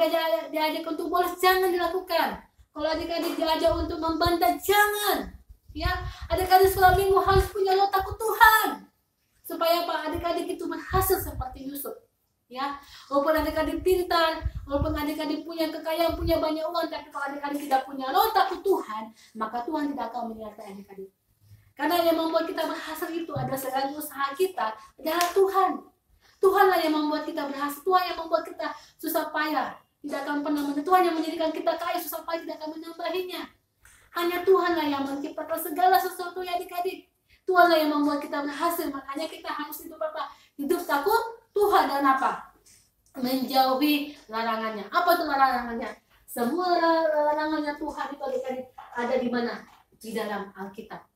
[SPEAKER 2] diajak untuk bolos, jangan dilakukan. Kalau adik-adik diajak untuk membantah, jangan. Ya, adik-adik sekolah minggu harus punya roh takut Tuhan. Supaya apa? Adik-adik itu berhasil seperti Yusuf. Ya, walaupun adik-adik pintar, walaupun adik-adik punya kekayaan, punya banyak uang, tapi kalau adik-adik tidak punya roh takut Tuhan, maka Tuhan tidak akan menyertai adik-adik. Karena yang membuat kita berhasil itu adalah selain usaha kita, adalah Tuhan. Tuhanlah yang membuat kita berhasil. Tuhan yang membuat kita susah payah tidak akan pernah menjadi. Tuhan yang menjadikan kita kaya, susah payah tidak akan menambahinya. Hanya Tuhanlah yang menciptakan segala sesuatu ya adik-adik.
[SPEAKER 1] Tuhanlah yang membuat kita berhasil. Makanya kita harus hidup apa? Hidup takut Tuhan dan apa? Menjauhi larangannya. Apa itu larangannya? Semua larangannya Tuhan itu ada di mana? Di dalam Alkitab.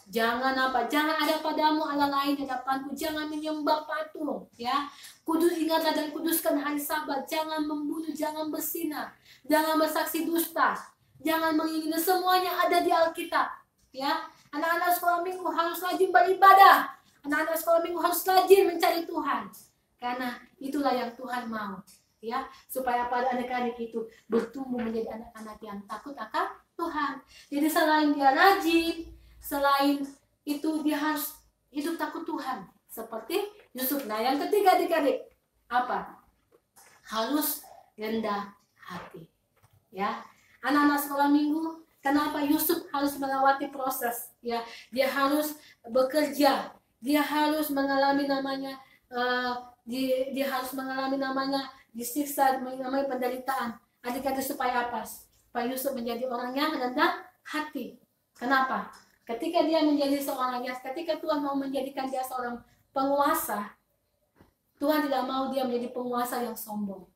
[SPEAKER 1] Jangan apa? Jangan ada padamu Allah lain di hadapanku. Jangan menyembah patung, ya. Kudus ingatlah dan kuduskan hari Sabat. Jangan membunuh, jangan berzina, jangan bersaksi dusta, jangan mengingini. Semuanya ada di Alkitab, ya. Anak-anak sekolah minggu harus rajin beribadah. Anak-anak sekolah minggu harus rajin mencari Tuhan. Karena itulah yang Tuhan mau, ya. Supaya pada anak-anak itu bertumbuh menjadi anak-anak yang takut akan Tuhan. Jadi selain dia rajin, selain itu dia harus hidup takut Tuhan seperti Yusuf. Nah yang ketiga adik-adik apa? Harus rendah hati, ya. Anak-anak sekolah minggu, kenapa Yusuf harus melewati proses, ya? Dia harus bekerja, dia harus mengalami namanya dia harus mengalami namanya disiksa, mengalami penderitaan. Adik-adik supaya apa? Supaya Yusuf menjadi orang yang rendah hati. Kenapa? Ketika dia menjadi seorang ketika Tuhan mau menjadikan dia seorang penguasa, Tuhan tidak mau dia menjadi penguasa yang sombong.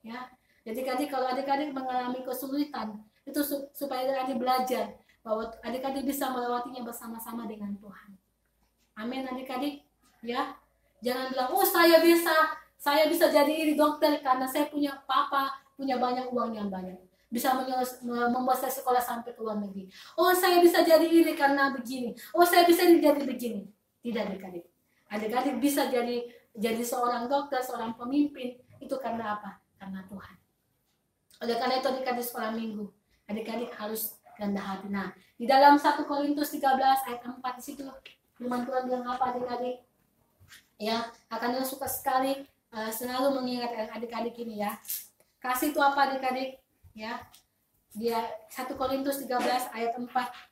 [SPEAKER 1] Ya. Jadi kalau adik-adik mengalami kesulitan, itu supaya adik-adik belajar bahwa adik-adik bisa melewatinya bersama-sama dengan Tuhan. Amin adik-adik, ya. Jangan bilang, "Oh, saya bisa jadi ini dokter karena saya punya punya banyak uang yang banyak. Bisa membuat saya sekolah sampai ke luar negeri. Oh, saya bisa jadi ini karena begini. Oh, saya bisa jadi begini." Tidak adik-adik. Adik-adik bisa jadi seorang dokter, seorang pemimpin itu karena apa? Karena Tuhan. Oleh karena itu adik-adik sekolah minggu, adik-adik harus rendah hati. Nah, di dalam 1 Korintus 13 ayat 4 di situ firman Tuhan bilang apa adik-adik? Ya, akan suka sekali selalu mengingat adik-adik ini ya. Kasih itu apa adik-adik? Ya, dia 1 Korintus 13 ayat 4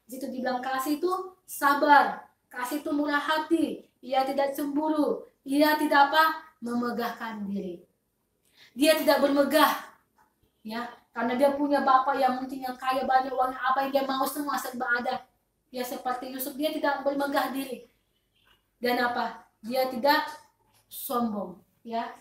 [SPEAKER 1] di situ dibilang kasih itu sabar, kasih itu murah hati, ia tidak cemburu, ia tidak apa? Memegahkan diri. Dia tidak bermegah, ya, karena dia punya bapak yang mungkin yang kaya banyak uangnya, apa yang dia mau semua serba ada. Ya seperti Yusuf, dia tidak bermegah diri. Dan apa? Dia tidak sombong, ya.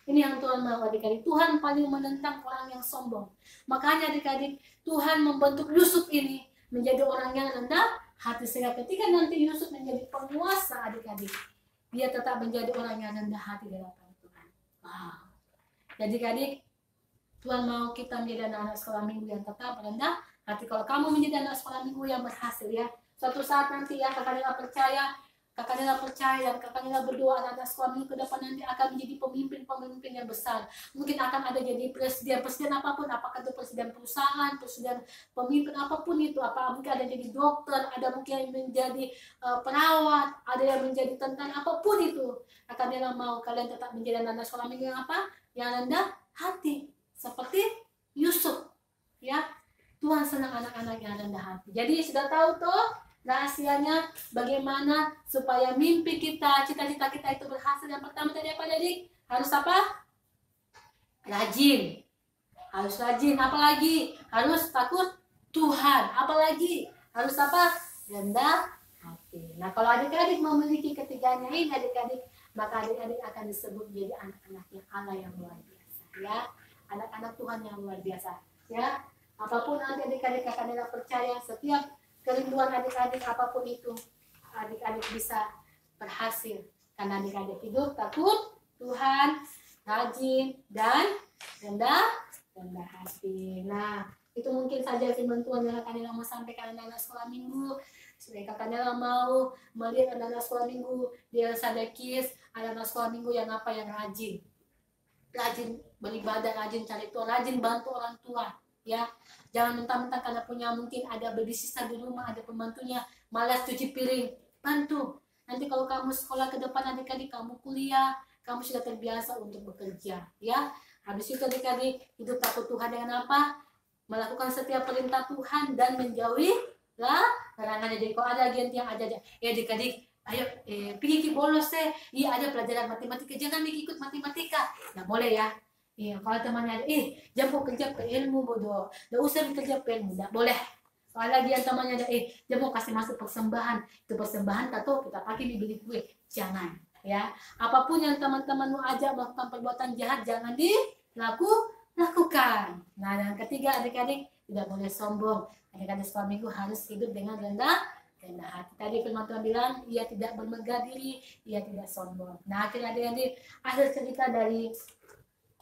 [SPEAKER 1] Ini yang Tuhan mau adik-adik. Tuhan paling menentang orang yang sombong. Makanya adik-adik, Tuhan membentuk Yusuf ini menjadi orang yang rendah hati. Sehingga ketika nanti Yusuf menjadi penguasa adik-adik, dia tetap menjadi orang yang rendah hati di hadapan Tuhan. Wow. Jadi adik-adik, Tuhan mau kita menjadi anak-anak sekolah minggu yang tetap rendah hati. Kalau kamu menjadi anak sekolah minggu yang berhasil, ya, suatu saat nanti ya kakak percaya dan kakak berdoa anak-anak sekolah minggu ke depan nanti akan menjadi pemimpin yang besar. Mungkin akan ada jadi presiden apapun, apakah itu presiden perusahaan, presiden pemimpin apapun itu, mungkin ada jadi dokter, ada mungkin menjadi perawat, ada yang menjadi tentara, apapun itu. Kakak mau kalian tetap menjadi anak sekolah minggu yang apa? Yang rendah hati, seperti Yusuf, ya. Tuhan senang anak-anak yang rendah hati. Jadi sudah tahu tuh rahasianya bagaimana supaya mimpi kita, cita-cita kita itu berhasil. Yang pertama tadi apa adik? Harus apa? Rajin. Harus rajin. Apalagi? Harus takut Tuhan. Apalagi? Harus apa? Rendah hati. Nah kalau adik-adik memiliki ketiganya ini adik-adik, maka adik-adik akan disebut menjadi anak-anak yang Allah yang luar biasa, ya. Anak-anak Tuhan yang luar biasa, ya. Apapun nanti adik-adik akan percaya, setiap kerinduan adik-adik apapun itu, adik-adik bisa berhasil. Karena adik-adik hidup takut Tuhan, rajin, dan rendah hati. Nah, itu mungkin saja firman Tuhan yang akan mau sampaikan anak-anak sekolah minggu. Supaya kakak mau melihat anak-anak sekolah minggu, dia sadakis, anak-anak sekolah minggu yang apa? Yang rajin. Rajin beribadah, rajin cari Tuhan, rajin bantu orang tua. Ya, jangan mentang-mentang karena punya mungkin ada baby sister di rumah, ada pembantunya, malas cuci piring, bantu. Nanti kalau kamu sekolah ke depan adik-adik, kamu kuliah, kamu sudah terbiasa untuk bekerja, ya. Habis itu adik-adik hidup takut Tuhan dengan apa? Melakukan setiap perintah Tuhan dan menjauhi larangannya. Jadi kalau ada agen yang ada, ya adik-adik, ayo pergi bolos iya ada pelajaran matematika, jangan ikut matematika, nggak boleh ya. Iya, kalau temannya ada, jangan kerja ke ilmu bodoh, nggak usah kerja ke ilmu, nggak boleh. Soal lagi yang temannya ada, dia mau kasih masuk persembahan, itu persembahan atau kita pakai dibeli kue, jangan ya. Apapun yang teman-teman mau ajak melakukan perbuatan jahat, jangan dilakukan. Nah, yang ketiga adik-adik tidak boleh sombong. Adik-adik sekolah minggu harus hidup dengan rendah hati. Tadi firman Tuhan bilang, ia tidak bermegah diri, ia tidak sombong. Nah, akhirnya adik-adik, akhir cerita dari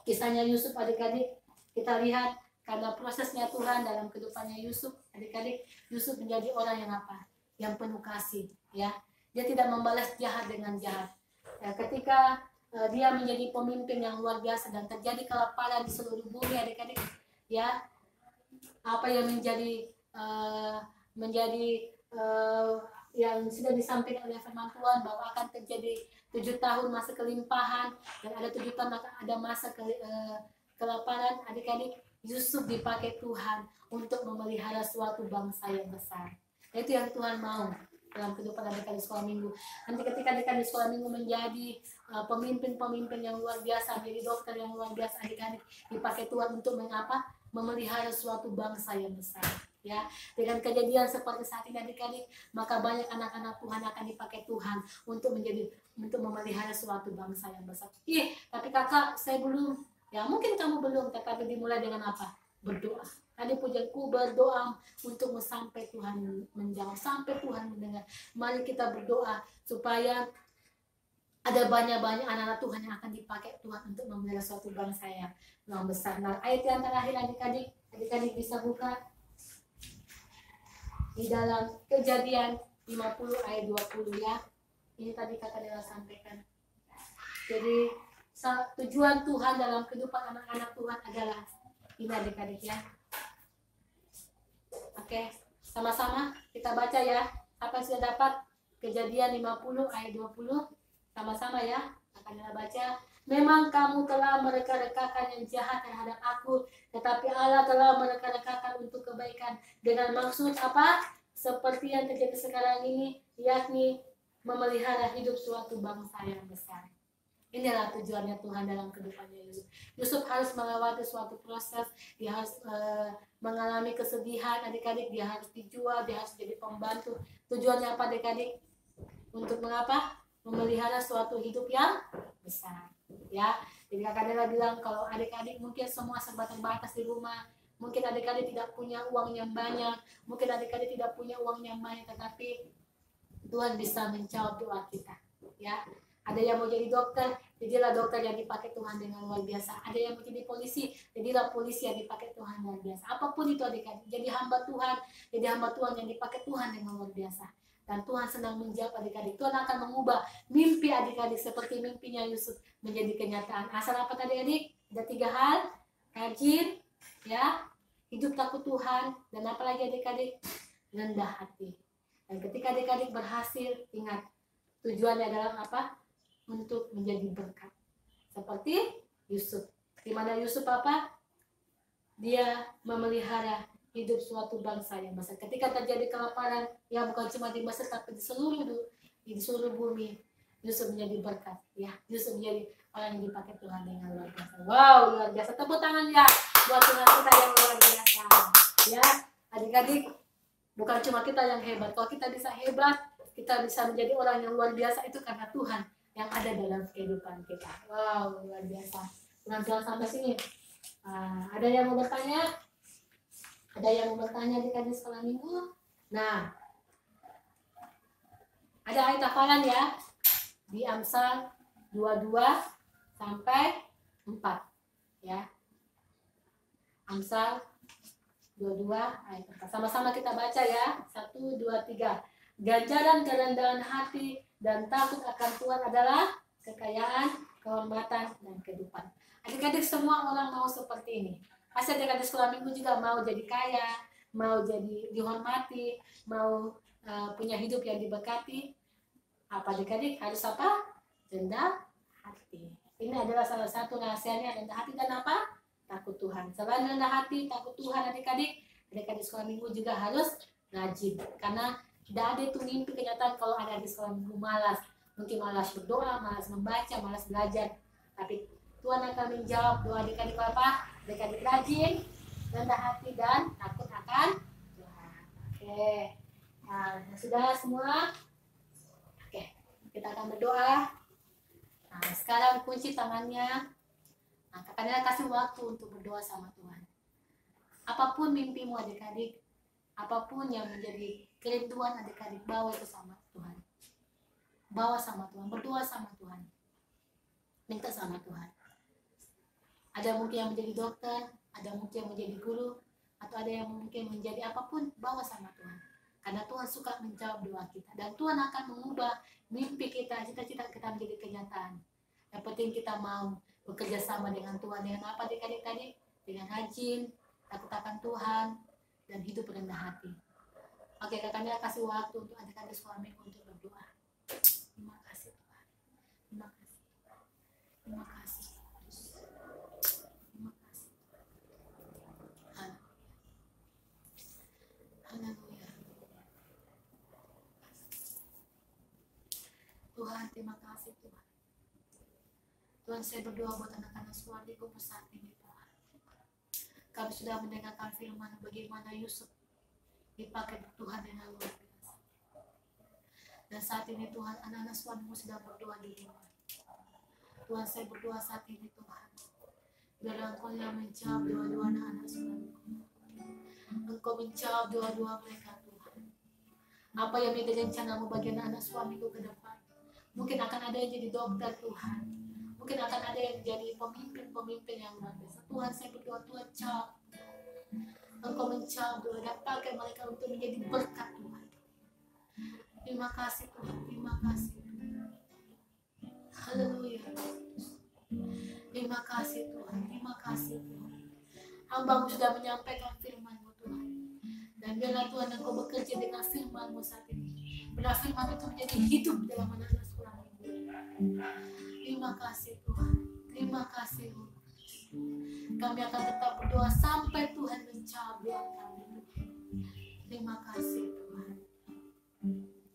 [SPEAKER 1] kisahnya Yusuf adik-adik, kita lihat karena prosesnya Tuhan dalam kehidupannya Yusuf, adik-adik, Yusuf menjadi orang yang apa? Yang penuh kasih, ya. Dia tidak membalas jahat dengan jahat. Ya, ketika dia menjadi pemimpin yang luar biasa dan terjadi kelaparan di seluruh bumi, adik-adik, ya, apa yang menjadi yang sudah disampaikan oleh firman Tuhan bahwa akan terjadi 7 tahun masa kelimpahan dan ada 7 tahun ada masa kelaparan, adik-adik. Yusuf dipakai Tuhan untuk memelihara suatu bangsa yang besar. Itu yang Tuhan mau dalam kehidupan adik-adik sekolah minggu. Nanti ketika adik-adik sekolah minggu menjadi pemimpin-pemimpin yang luar biasa, menjadi dokter yang luar biasa, adik-adik dipakai Tuhan untuk mengapa? Memelihara suatu bangsa yang besar. Ya, dengan kejadian seperti saat ini adik-adik, maka banyak anak-anak Tuhan akan dipakai Tuhan untuk memelihara suatu bangsa yang besar. Tapi kakak, saya belum. Ya, mungkin kamu belum, tetapi dimulai dengan apa? Berdoa. Tadi pujaku berdoa untuk sampai Tuhan menjawab, sampai Tuhan mendengar. Mari kita berdoa supaya ada banyak-banyak anak-anak Tuhan yang akan dipakai Tuhan untuk memelihara suatu bangsa yang besar. Nah, ayat yang terakhir adik-adik bisa buka di dalam Kejadian 50 ayat 20 ya. Ini tadi kakak Dela sampaikan. Jadi tujuan Tuhan dalam kehidupan anak-anak Tuhan adalah ini adik-adik ya. Oke, sama-sama kita baca ya. Apa yang sudah dapat? Kejadian 50 ayat 20. Sama-sama ya. Akan kita baca. Memang kamu telah mereka-rekakan yang jahat terhadap aku, tetapi Allah telah mereka-rekakan untuk kebaikan dengan maksud apa? Seperti yang terjadi sekarang ini, yakni memelihara hidup suatu bangsa yang besar. Inilah tujuannya Tuhan dalam kehidupannya Yusuf. Yusuf harus melewati suatu proses, dia harus mengalami kesedihan, adik-adik, dia harus dijual, dia harus jadi pembantu. Tujuannya apa adik-adik? Untuk mengapa? Memelihara suatu hidup yang besar. Ya, jadi kakak Dela bilang kalau adik-adik mungkin semua serba terbatas di rumah, mungkin adik-adik tidak punya uang yang banyak, mungkin adik-adik tidak punya uang yang banyak, tetapi Tuhan bisa menjawab doa kita. Ya. Ada yang mau jadi dokter, jadilah dokter yang dipakai Tuhan dengan luar biasa. Ada yang mau jadi polisi, jadilah polisi yang dipakai Tuhan luar biasa. Apapun itu adik-adik, jadi hamba Tuhan yang dipakai Tuhan dengan luar biasa. Dan Tuhan senang menjawab adik-adik. Tuhan akan mengubah mimpi adik-adik seperti mimpinya Yusuf menjadi kenyataan. Asal apa tadi adik? Ada 3 hal, rajin, ya, hidup takut Tuhan, dan apa lagi adik-adik? Rendah hati. Dan ketika adik-adik berhasil, ingat tujuannya adalah apa? Untuk menjadi berkat seperti Yusuf. Di mana Yusuf apa? Dia memelihara hidup suatu bangsa yang besar. Ketika terjadi kelaparan, ya bukan cuma di Mesir tapi di seluruh bumi, Yusuf menjadi berkat. Ya, Yusuf menjadi orang yang dipakai Tuhan dengan luar biasa. Wow, luar biasa. Tepuk tangan ya buat Tuhan kita yang luar biasa. Ya, adik-adik, bukan cuma kita yang hebat. Kalau kita bisa hebat, kita bisa menjadi orang yang luar biasa, itu karena Tuhan yang ada dalam kehidupan kita. Wow, luar biasa. Tuhan sampai sini. Ada yang mau bertanya? Ada yang mau bertanya di sekolah minggu? Nah, ada ayat hafalan ya di Amsal 22 sampai 4 ya. Amsal 22 ayat 4. Sama-sama kita baca ya. 1, 2, 3. Ganjaran kerendahan hati dan takut akan Tuhan adalah kekayaan, kehormatan, dan kehidupan. Adik-adik semua orang mau seperti ini. Pasti adik-adik sekolah minggu juga mau jadi kaya, mau jadi dihormati, mau punya hidup yang diberkati. Apa adik-adik harus apa? Rendah hati. Ini adalah salah satu rahasianya, rendah hati dan apa? Takut Tuhan. Selain rendah hati, takut Tuhan adik-adik sekolah minggu juga harus rajin. Karena tidak ada itu mimpi kenyataan kalau ada di sekolah minggu malas. Mungkin malas berdoa, malas membaca, malas belajar. Tapi Tuhan akan menjawab doa adik-adik apa? Adik-adik rajin, rendah hati, dan takut akan Tuhan. Oke. Nah, sudah semua? Oke, kita akan berdoa. Nah, sekarang kunci tangannya. Nah, kakaknya kasih waktu untuk berdoa sama Tuhan. Apapun mimpimu adik-adik, apapun yang menjadi kerinduan adik-adik, bawa itu sama Tuhan. Bawa sama Tuhan, berdoa sama Tuhan. Minta sama Tuhan. Ada mungkin yang menjadi dokter, ada mungkin yang menjadi guru, atau ada yang mungkin menjadi apapun, bawa sama Tuhan. Karena Tuhan suka menjawab doa kita. Dan Tuhan akan mengubah mimpi kita, cita-cita kita menjadi kenyataan. Yang penting kita mau bekerja sama dengan Tuhan. Dengan apa adik-adik tadi? Dengan rajin, takut akan Tuhan, dan hidup rendah hati. Oke, kakaknya kasih waktu untuk adik-adik suami untuk berdoa. Terima kasih Tuhan. Terima kasih. Terima kasih. Terima kasih. Haleluya. Tuhan, terima kasih Tuhan. Tuhan, saya berdoa buat anak-anak suamiku saat ini Tuhan. Kami sudah mendengarkan firman bagaimana Yusuf dipakai Tuhan dengan luar biasa. Dan saat ini Tuhan, anak-anak suamimu sedang berdoa di rumah. Tuhan, saya berdoa saat ini Tuhan. Biar Engkau yang menjawab doa-doa anak-anak suamiku. Engkau menjawab doa-doa mereka Tuhan. Apa yang menjadi rencanamu bagi anak-anak suamiku ke depan. Mungkin akan ada yang jadi dokter Tuhan. Mungkin akan ada yang jadi pemimpin yang luar biasa. Tuhan, saya berdoa Tuhan jawab. Engkau menjawab doa dan pakai mereka untuk menjadi berkat Tuhan. Terima kasih Tuhan, terima kasih. Haleluya. Terima kasih Tuhan, terima kasih Tuhan. Hamba-Mu sudah menyampaikan firman-Mu Tuhan. Dan biarlah Tuhan Engkau bekerja dengan firman-Mu saat ini. Biarlah firman itu menjadi hidup dalam anak-anak suami-Mu. Terima kasih Tuhan, terima kasih Tuhan. Kami akan tetap berdoa sampai Tuhan menjawab doa kami. Terima kasih Tuhan.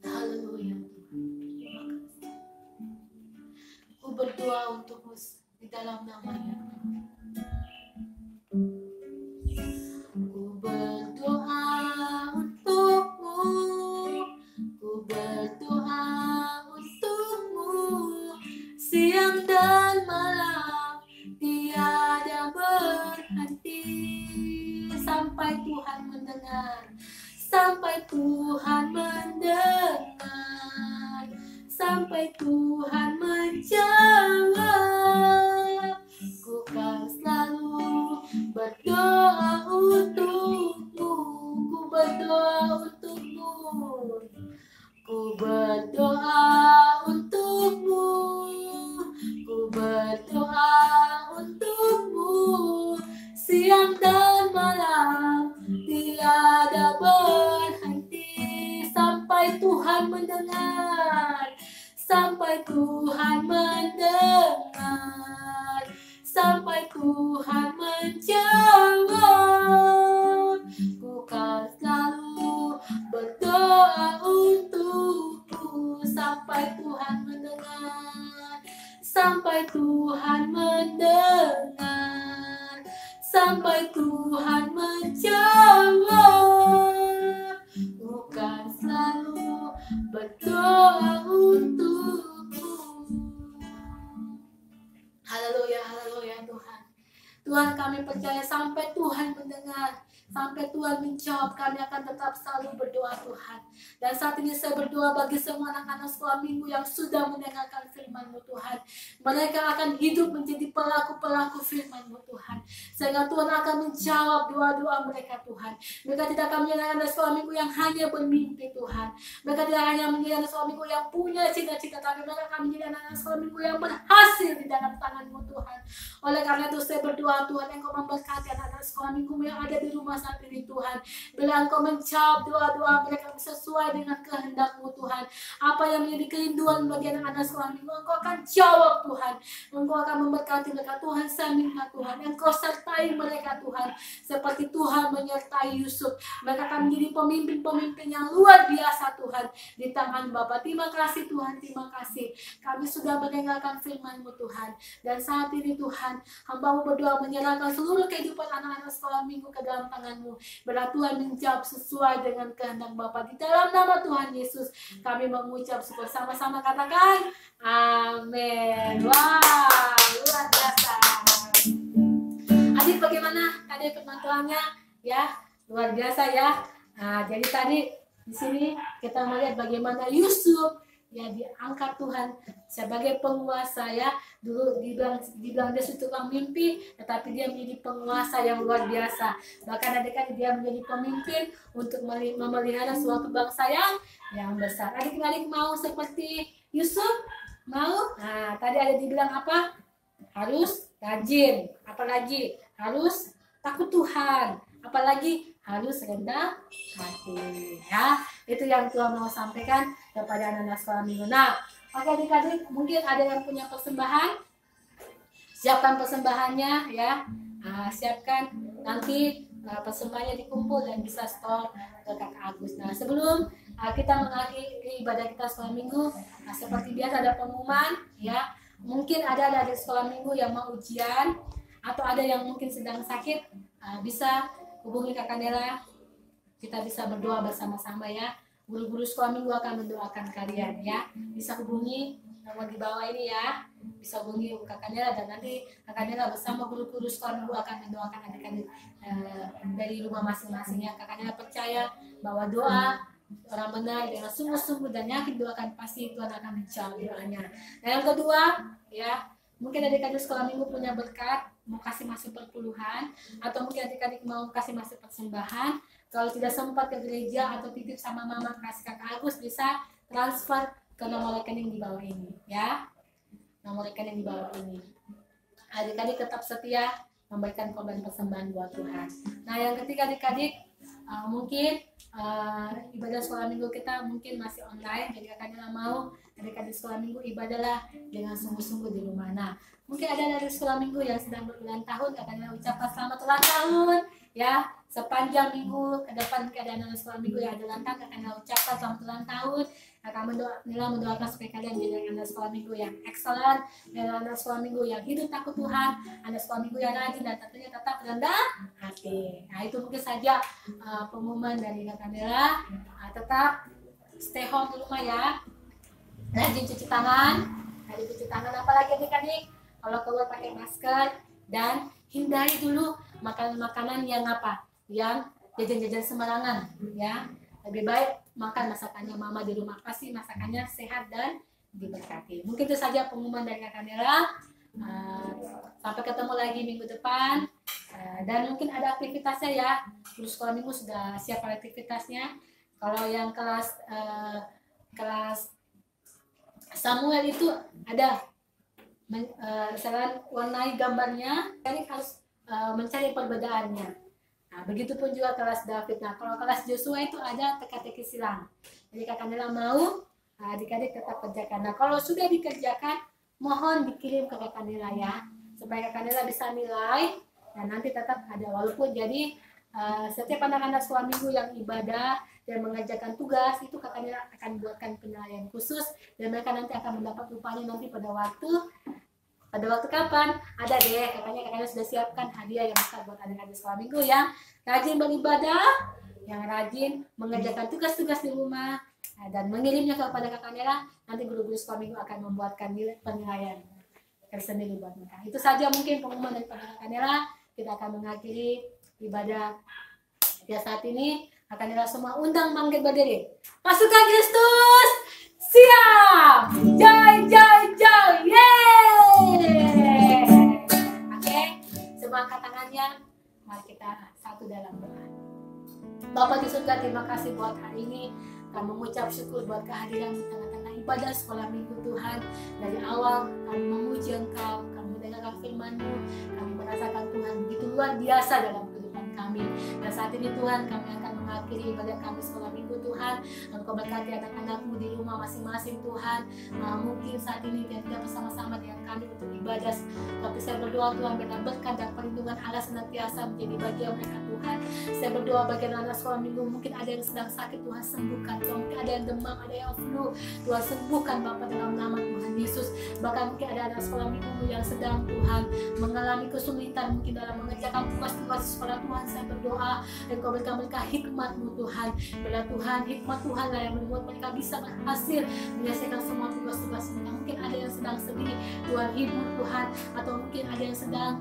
[SPEAKER 1] Haleluya Tuhan. Terima kasih. Ku berdoa untukmu di dalam nama-Nya. Ku berdoa untukmu. Ku berdoa untukmu. Siang dan malam tiada berhenti. Sampai Tuhan mendengar. Sampai Tuhan mendengar, sampai Tuhan menjawab. Ku kan selalu berdoa untukmu, ku berdoa untukmu, ku berdoa untukmu, ku berdoa untukmu. Siang dan malam tiada berhenti sampai Tuhan mendengar, sampai Tuhan mendengar, sampai Tuhan menjawab. Ku kan selalu berdoa untukmu sampai Tuhan mendengar, sampai Tuhan mendengar, sampai Tuhan menjawab. Bukan selalu berdoa untukku. Haleluya, haleluya Tuhan. Tuhan, kami percaya sampai Tuhan mendengar, sampai Tuhan menjawab, kami akan tetap selalu berdoa Tuhan. Dan saat ini saya berdoa bagi semua anak-anak suamimu yang sudah mendengarkan firman-Mu Tuhan. Mereka akan hidup menjadi pelaku-pelaku firman-Mu Tuhan. Sehingga Tuhan akan menjawab doa-doa mereka Tuhan. Mereka tidak akan menjadi anak suamiku yang hanya bermimpi Tuhan. Mereka tidak hanya menjadi anak suamiku yang punya cita-cita, tapi mereka akan menjadi anak suamiku yang berhasil di dalam tangan-Mu Tuhan. Oleh karena itu saya berdoa Tuhan, Engkau memberkati anak-anak suamiku yang ada di rumah saat ini Tuhan. Bila Engkau menjawab doa-doa mereka sesuai dengan kehendak-Mu Tuhan. Apa yang menjadi kerinduan bagi anak-anak suamimu, Engkau akan jawab Tuhan. Tuhan. Engkau akan memberkati mereka Tuhan. Saya minta Tuhan, Engkau sertai mereka Tuhan. Seperti Tuhan menyertai Yusuf. Mereka akan menjadi pemimpin-pemimpin yang luar biasa Tuhan. Di tangan Bapa. Terima kasih Tuhan, terima kasih. Kami sudah mendengarkan firman-Mu Tuhan. Dan saat ini Tuhan, hamba-Mu berdoa menyerahkan seluruh kehidupan anak-anak sekolah minggu ke dalam tangan-Mu. Biarlah Tuhan menjawab sesuai dengan kehendak Bapa. Di dalam nama Tuhan Yesus, kami mengucap syukur. Sama-sama katakan, amin. Wow, luar biasa. Adik bagaimana tadi permantuannya? Ya, luar biasa ya. Nah, jadi tadi di sini kita melihat bagaimana Yusuf ya diangkat Tuhan sebagai penguasa ya. Dulu dibilang dia tukang mimpi, tetapi dia menjadi penguasa yang luar biasa. Bahkan adik-adik dia menjadi pemimpin untuk memelihara suatu bangsa yang besar. Adik-adik mau seperti Yusuf? Mau? Nah, tadi ada dibilang apa? Harus rajin. Apalagi harus takut Tuhan. Apalagi harus rendah hati ya. Itu yang Tuhan mau sampaikan kepada anak-anak sekolah minggu. Nah, oke adik-adik, mungkin ada yang punya persembahan, siapkan persembahannya ya. Siapkan nanti persembahannya dikumpul dan bisa store ke Kakak Agus. Nah, sebelum kita mengakhiri ibadah kita sekolah minggu, seperti biasa ada pengumuman ya. Mungkin ada dari sekolah minggu yang mau ujian atau ada yang mungkin sedang sakit, bisa hubungi Kakak Nela. Kita bisa berdoa bersama-sama ya. Guru-guru sekolah minggu akan mendoakan kalian ya. Bisa hubungi nomor di bawah ini ya. Bisa hubungi Kakak Nela dan nanti Kakak Nela bersama guru-guru sekolah minggu akan mendoakan adik-adik dari rumah masing-masing ya. Kakak Nela percaya bahwa doa orang benar dengan sungguh-sungguh dan yakin doakan pasti Tuhan akan menjawab doanya. Dan yang kedua ya, mungkin adik-adik sekolah minggu punya berkat, mau kasih masuk perpuluhan, atau mungkin adik-adik mau kasih masuk persembahan. Kalau tidak sempat ke gereja atau titip sama mama kasih Kakak Agus, bisa transfer ke nomor rekening di bawah ini ya. Nomor rekening di bawah ini. Adik-adik tetap setia memberikan korban persembahan buat Tuhan. Nah, yang ketiga adik-adik, mungkin ibadah sekolah minggu kita mungkin masih online, jadi Kakak mau adik-adik sekolah minggu ibadahlah dengan sungguh-sungguh di rumah. Nah, mungkin ada dari sekolah minggu yang sedang berulang tahun, Kakak ucapkan selamat ulang tahun ya. Sepanjang minggu ke depan keadaan anak sekolah minggu yang ada ulang tahun, Kakak ucapkan selamat ulang tahun. Kakak mendoakan supaya kalian jadi anak sekolah minggu yang excellent, dan anak sekolah minggu yang hidup takut Tuhan, anak sekolah minggu yang rajin dan tentunya tetap rendah hati. Nah, itu mungkin saja pengumuman dari Kakak Nela. Tetap stay home di rumah ya. Rajin cuci tangan, apalagi adik-adik kalau keluar pakai masker, dan hindari dulu makanan-makanan yang yang jajan-jajan sembarangan ya. Lebih baik makan masakannya mama di rumah, pasti masakannya sehat dan diberkati. Mungkin itu saja pengumuman dari Kakak Nela. Sampai ketemu lagi minggu depan. Dan mungkin ada aktivitasnya ya. Guru sekolah minggu sudah siap aktivitasnya. Kalau yang kelas Samuel itu ada selain warnai gambarnya, jadi harus mencari perbedaannya. Nah, begitupun juga kelas David. Nah, kalau kelas Joshua itu ada teka-teki silang. Jadi Kakak Nela mau adik-adik tetap kerjakan. Nah, kalau sudah dikerjakan, mohon dikirim ke Kakak Nela ya, supaya Kakak Nela bisa nilai dan nanti tetap ada. Walaupun jadi setiap anak-anak sekolah minggu yang ibadah dan mengerjakan tugas itu Kakak Nela akan buatkan penilaian khusus, dan mereka nanti akan mendapat upahnya nanti pada waktu kapan ada deh. Kakaknya sudah siapkan hadiah yang besar buat adik-adik sekolah minggu yang rajin beribadah, yang rajin mengerjakan tugas-tugas di rumah dan mengirimnya kepada Kakak Nela. Nanti guru-guru sekolah minggu akan membuatkan penilaian tersendiri buat mereka. Itu saja mungkin pengumuman daripada Kakak Nela. Kita akan mengakhiri ibadah ya saat ini. Kakak Nela semua undang bangkit berdiri. Pasukan Kristus siap, joy, joy, joy, yeay. Oke, semua angkat tangannya. Mari kita satu dalam doa. Bapa di surga, terima kasih buat hari ini. Kami mengucap syukur buat kehadiran di tengah-tengah ibadah sekolah minggu Tuhan. Dari awal kami memuji Engkau, kami mendengarkan firman-Mu, kami merasakan Tuhan begitu luar biasa dalam kehidupan kami. Dan saat ini Tuhan, kami akan mengakhiri ibadah kami sekolah minggu Tuhan. Engkau berkati anak-anak-Mu di rumah masing-masing Tuhan. Mungkin saat ini dia tidak bersama-sama dengan kami ibadah, tapi saya berdoa Tuhan benar berkat dan perlindungan Allah senantiasa menjadi bagian mereka Tuhan. Saya berdoa bagi anak sekolah minggu, mungkin ada yang sedang sakit, Tuhan sembuhkan Tuhan, mungkin ada yang demam, ada yang flu, Tuhan sembuhkan Bapak dalam nama Tuhan Yesus. Bahkan mungkin ada anak sekolah minggu yang sedang Tuhan mengalami kesulitan mungkin dalam mengerjakan tugas-tugas sekolah Tuhan, saya berdoa Engkau berikan mereka hikmat-Mu Tuhan. Bila Tuhan, hikmat Tuhan lah yang membuat mereka bisa berhasil menyelesaikan semua tugas-tugas mereka. Mungkin ada yang sedang sedih, Tuhan hibur Tuhan, atau mungkin ada yang sedang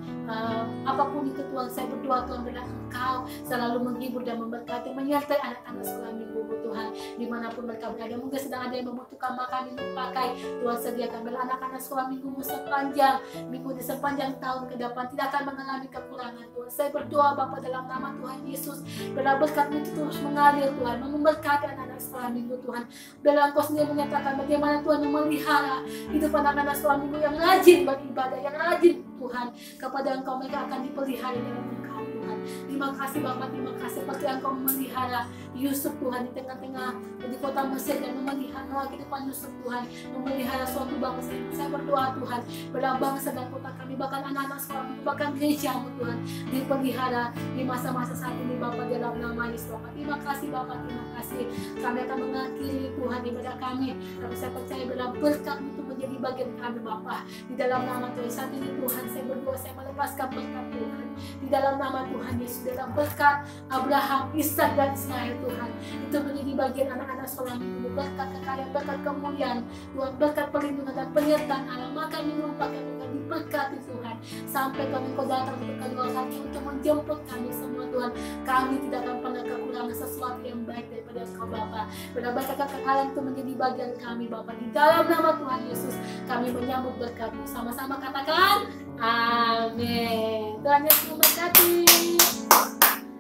[SPEAKER 1] apapun itu Tuhan, saya berdoa Tuhan bila Engkau selalu menghibur dan memberkati, menyertai anak-anak sekolah minggu Tuhan, dimanapun mereka berada. Mungkin sedang ada yang membutuhkan makan minum pakai, Tuhan sediakan. Bila anak-anak sekolah minggu sepanjang minggu di sepanjang tahun ke depan tidak akan mengalami kekurangan Tuhan. Saya berdoa Bapa dalam nama Tuhan Yesus, bila berkat itu terus mengalir Tuhan, memberkati anak-anak sekolah minggu Tuhan. Bila Engkau sendiri menyatakan bagaimana Tuhan memelihara hidup anak-anak sekolah minggu yang rajin beribadah, yang rajin Tuhan, kepada Engkau mereka akan dipelihara dalam Engkau Tuhan. Terima kasih Bapak, terima kasih seperti Engkau memelihara Yusuf Tuhan di tengah-tengah di kota Mesir dan memelihara kehidupan Yusuf Tuhan, memelihara suatu bangsa. Saya berdoa Tuhan, bila bangsa dan kota kami, bahkan anak-anak sekolah, bahkan gereja-Mu Tuhan dipelihara di masa-masa saat ini Bapak dalam nama Yesus Bapak. Terima kasih Bapak, terima kasih. Kami akan mengakhiri Tuhan ibadah kami, tapi saya percaya bila berkat itu menjadi bagian kami Bapak, di dalam nama Tuhan. Saat ini Tuhan saya berdoa, saya melepaskan berkat Tuhan di dalam nama Tuhan Yesus, dalam berkat Abraham, Ishak dan Ismail Tuhan, itu menjadi bagian anak-anak sekolah minggu, berkat kekayaan, berkat kemuliaan Tuhan, berkat perlindungan dan penyertaan Allah, makan minum pakai mereka diberkati Tuhan, sampai kami Kau datang untuk kedua kali untuk menjemput kami semua Tuhan. Kami tidak akan pernah kekurangan sesuatu yang baik daripada Engkau Bapa. Berkat kekayaan itu menjadi bagian kami Bapa, di dalam nama Tuhan Yesus kami menyambut berkat-Mu. Sama-sama katakan amin. Tuhan Yesus memberkati.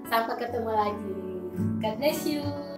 [SPEAKER 1] Sampai ketemu lagi. God bless you.